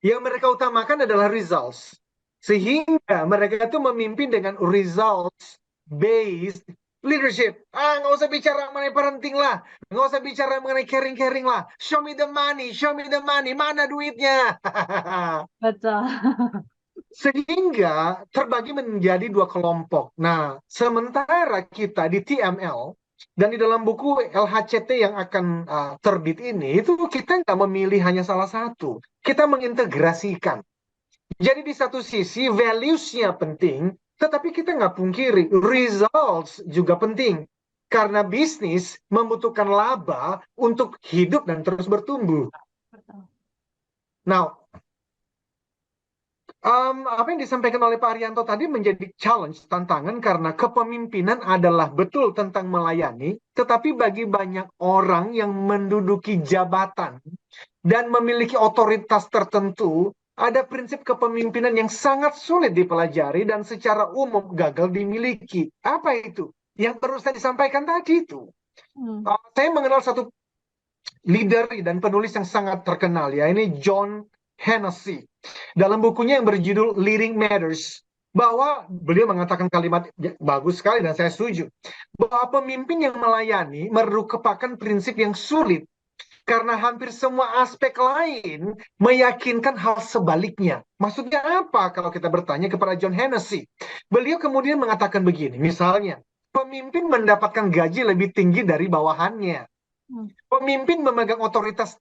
[SPEAKER 4] Yang mereka utamakan adalah results. Sehingga mereka itu memimpin dengan results-based leadership. Nggak usah bicara mengenai parenting lah. Nggak usah bicara mengenai caring-caring lah. Show me the money, show me the money. Mana duitnya?
[SPEAKER 2] Betul.
[SPEAKER 4] Sehingga terbagi menjadi dua kelompok. Nah, sementara kita di TML dan di dalam buku LHCT yang akan terbit ini, itu kita nggak memilih hanya salah satu. Kita mengintegrasikan. Jadi di satu sisi values-nya penting, tetapi kita nggak pungkiri results juga penting. Karena bisnis membutuhkan laba untuk hidup dan terus bertumbuh.
[SPEAKER 2] Betul.
[SPEAKER 4] Now, apa yang disampaikan oleh Pak Arianto tadi menjadi challenge, tantangan, karena kepemimpinan adalah betul tentang melayani, tetapi bagi banyak orang yang menduduki jabatan dan memiliki otoritas tertentu, ada prinsip kepemimpinan yang sangat sulit dipelajari dan secara umum gagal dimiliki. Apa itu? Yang perlu saya disampaikan tadi itu. Saya mengenal satu leader dan penulis yang sangat terkenal, ya, ini John Hennessy. Dalam bukunya yang berjudul Leading Matters, bahwa beliau mengatakan kalimat bagus sekali dan saya setuju, bahwa pemimpin yang melayani merupakan prinsip yang sulit karena hampir semua aspek lain meyakinkan hal sebaliknya. Maksudnya apa kalau kita bertanya kepada John Hennessy? Beliau kemudian mengatakan begini, misalnya, pemimpin mendapatkan gaji lebih tinggi dari bawahannya. Pemimpin memegang otoritas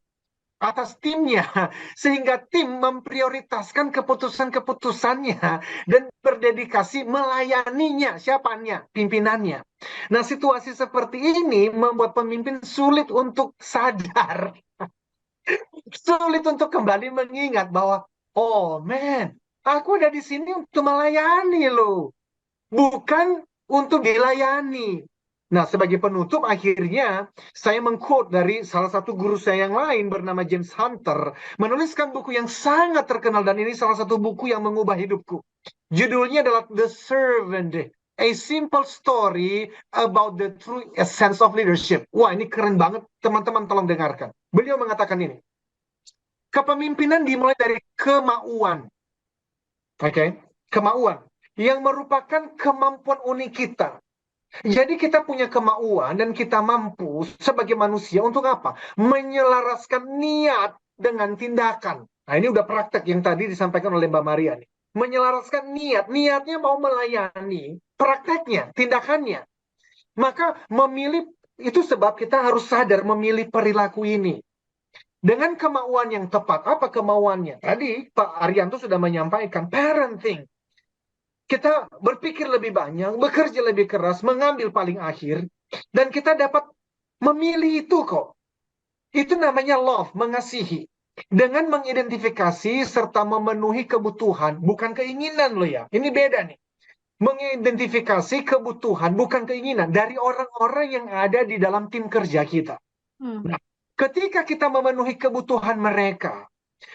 [SPEAKER 4] atas timnya, sehingga tim memprioritaskan keputusan-keputusannya dan berdedikasi melayaninya. Siapanya? Pimpinannya. Nah, situasi seperti ini membuat pemimpin sulit untuk sadar, sulit untuk kembali mengingat bahwa, oh man, aku ada di sini untuk melayani loh, bukan untuk dilayani. Nah, sebagai penutup, akhirnya saya mengquote dari salah satu guru saya yang lain bernama James Hunter, menuliskan buku yang sangat terkenal, dan ini salah satu buku yang mengubah hidupku. Judulnya adalah The Servant, A Simple Story About the True Essence of Leadership. Wah, ini keren banget, teman-teman tolong dengarkan. Beliau mengatakan ini, kepemimpinan dimulai dari kemauan. Oke, kemauan yang merupakan kemampuan unik kita. Jadi kita punya kemauan dan kita mampu sebagai manusia untuk apa? Menyelaraskan niat dengan tindakan. Nah, ini udah praktek yang tadi disampaikan oleh Mbak Maria nih. Menyelaraskan niat, niatnya mau melayani, prakteknya, tindakannya. Maka memilih, itu sebab kita harus sadar memilih perilaku ini. Dengan kemauan yang tepat. Apa kemauannya? Tadi Pak Arianto sudah menyampaikan parenting. kita berpikir lebih banyak, bekerja lebih keras, mengambil paling akhir, dan kita dapat memilih itu kok. Itu namanya love, mengasihi. Dengan mengidentifikasi serta memenuhi kebutuhan, bukan keinginan loh ya. Ini beda nih. Mengidentifikasi kebutuhan, bukan keinginan, dari orang-orang yang ada di dalam tim kerja kita. Nah, ketika kita memenuhi kebutuhan mereka,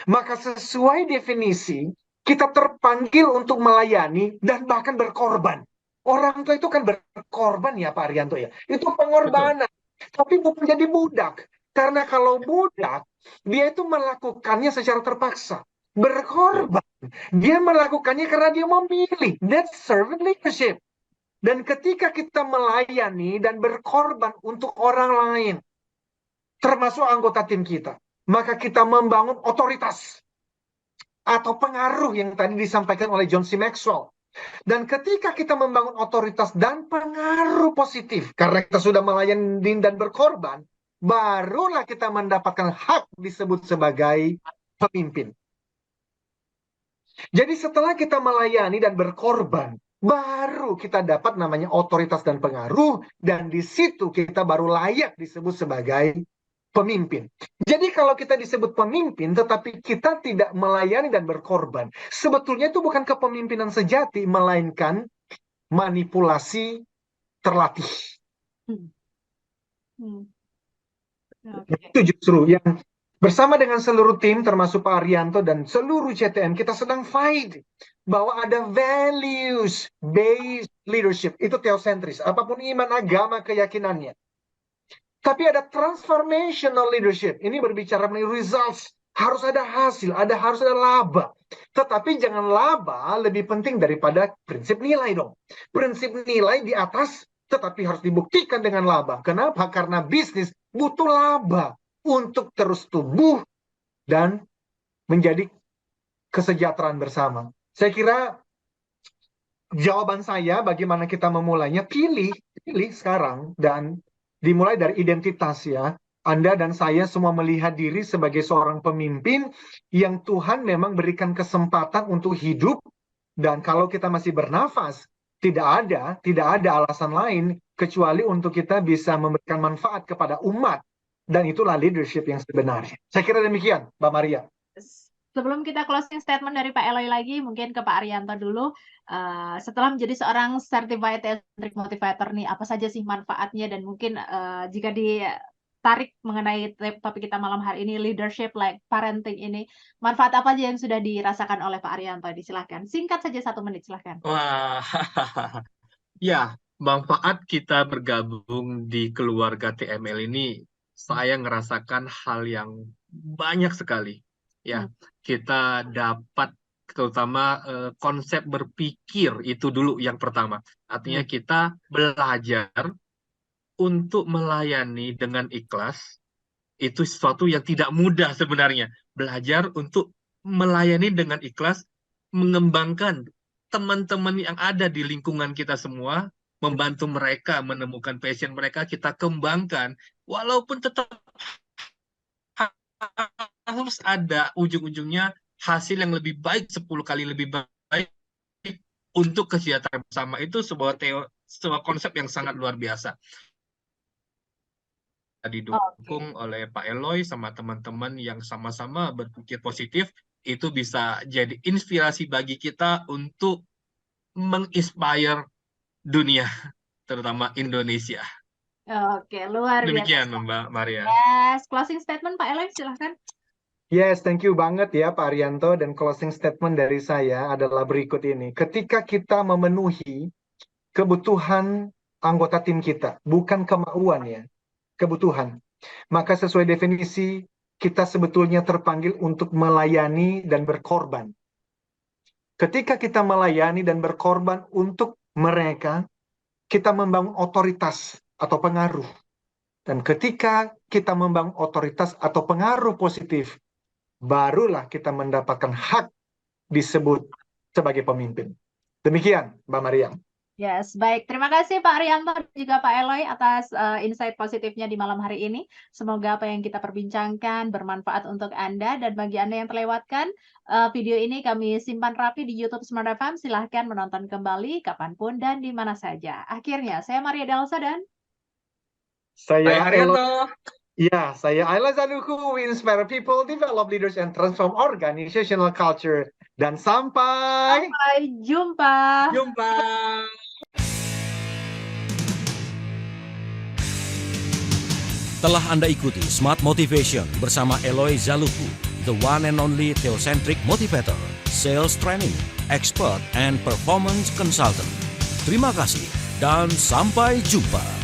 [SPEAKER 4] maka sesuai definisi, kita terpanggil untuk melayani dan bahkan berkorban. Orang tua itu kan berkorban ya Pak Arianto ya. Itu pengorbanan. Tapi bukan jadi budak. Karena kalau budak, dia itu melakukannya secara terpaksa. Berkorban. Dia melakukannya karena dia memilih. That's servant leadership. Dan ketika kita melayani dan berkorban untuk orang lain, termasuk anggota tim kita, maka kita membangun otoritas atau pengaruh yang tadi disampaikan oleh John C. Maxwell. Dan ketika kita membangun otoritas dan pengaruh positif, karena kita sudah melayani dan berkorban, barulah kita mendapatkan hak disebut sebagai pemimpin. Jadi setelah kita melayani dan berkorban, baru kita dapat namanya otoritas dan pengaruh, dan di situ kita baru layak disebut sebagai pemimpin. Jadi kalau kita disebut pemimpin, tetapi kita tidak melayani dan berkorban, sebetulnya itu bukan kepemimpinan sejati, melainkan manipulasi terlatih. Itu justru yang bersama dengan seluruh tim, termasuk Pak Arianto dan seluruh CTM, kita sedang fight bahwa ada values-based leadership. Itu teosentris, apapun iman, agama, keyakinannya. Tapi ada transformational leadership. Ini berbicara mengenai results. Harus ada hasil, harus ada laba. Tetapi jangan laba lebih penting daripada prinsip nilai dong. Prinsip nilai di atas, tetapi harus dibuktikan dengan laba. Kenapa? Karena bisnis butuh laba untuk terus tumbuh dan menjadi kesejahteraan bersama. Saya kira jawaban saya bagaimana kita memulainya, pilih sekarang dan dimulai dari identitas ya. Anda dan saya semua melihat diri sebagai seorang pemimpin yang Tuhan memang berikan kesempatan untuk hidup, dan kalau kita masih bernafas, tidak ada alasan lain kecuali untuk kita bisa memberikan manfaat kepada umat, dan itulah leadership yang sebenarnya. Saya kira demikian, Mbak Maria.
[SPEAKER 2] Sebelum kita closing statement dari Pak Eloy lagi, mungkin ke Pak Arianto dulu. Setelah menjadi seorang certified theocentric motivator nih, apa saja sih manfaatnya, dan mungkin jika ditarik mengenai topik kita malam hari ini, leadership like parenting ini, manfaat apa aja yang sudah dirasakan oleh Pak Arianto? Silahkan, singkat saja 1 menit, silahkan.
[SPEAKER 3] Wah, ya, manfaat kita bergabung di keluarga TML ini, saya ngerasakan hal yang banyak sekali. Ya, kita dapat terutama konsep berpikir itu dulu yang pertama. Artinya kita belajar untuk melayani dengan ikhlas. Itu sesuatu yang tidak mudah sebenarnya. Belajar untuk melayani dengan ikhlas, mengembangkan teman-teman yang ada di lingkungan kita semua, membantu mereka menemukan passion mereka, kita kembangkan, walaupun tetap harus ada ujung-ujungnya hasil yang lebih baik, 10 kali lebih baik untuk kesejahteraan bersama. Itu sebuah konsep yang sangat luar biasa. Didukung oleh Pak Eloy sama teman-teman yang sama-sama berpikir positif, itu bisa jadi inspirasi bagi kita untuk menginspire dunia, terutama Indonesia.
[SPEAKER 2] Oke, luar
[SPEAKER 3] Demikian
[SPEAKER 2] biasa.
[SPEAKER 3] Mbak Maria.
[SPEAKER 2] Yes, closing statement Pak Eloy, silahkan.
[SPEAKER 4] Yes, thank you banget ya Pak Arianto, dan closing statement dari saya adalah berikut ini. Ketika kita memenuhi kebutuhan anggota tim kita, bukan kemauan ya, kebutuhan, maka sesuai definisi kita sebetulnya terpanggil untuk melayani dan berkorban. Ketika kita melayani dan berkorban untuk mereka, kita membangun otoritas atau pengaruh. Dan ketika kita membangun otoritas atau pengaruh positif, barulah kita mendapatkan hak disebut sebagai pemimpin. Demikian, Mbak Maria.
[SPEAKER 2] Yes, baik. Terima kasih Pak Arianto dan juga Pak Eloy atas insight positifnya di malam hari ini. Semoga apa yang kita perbincangkan bermanfaat untuk Anda dan bagi Anda yang terlewatkan, video ini kami simpan rapi di YouTube Smart FM. Silahkan menonton kembali kapanpun dan di mana saja. Akhirnya, saya Maria Delsa dan
[SPEAKER 3] Saya
[SPEAKER 4] Saya Elo,
[SPEAKER 3] Haryanto.
[SPEAKER 4] ya, saya Ayla Zanuku, we inspire people, develop leaders, and transform organizational culture. Dan sampai
[SPEAKER 2] jumpa.
[SPEAKER 3] Jumpa.
[SPEAKER 1] Telah Anda ikuti Smart Motivation bersama Eloy Zaluku, the one and only Theocentric Motivator, Sales Training, Expert, and Performance Consultant. Terima kasih dan sampai jumpa.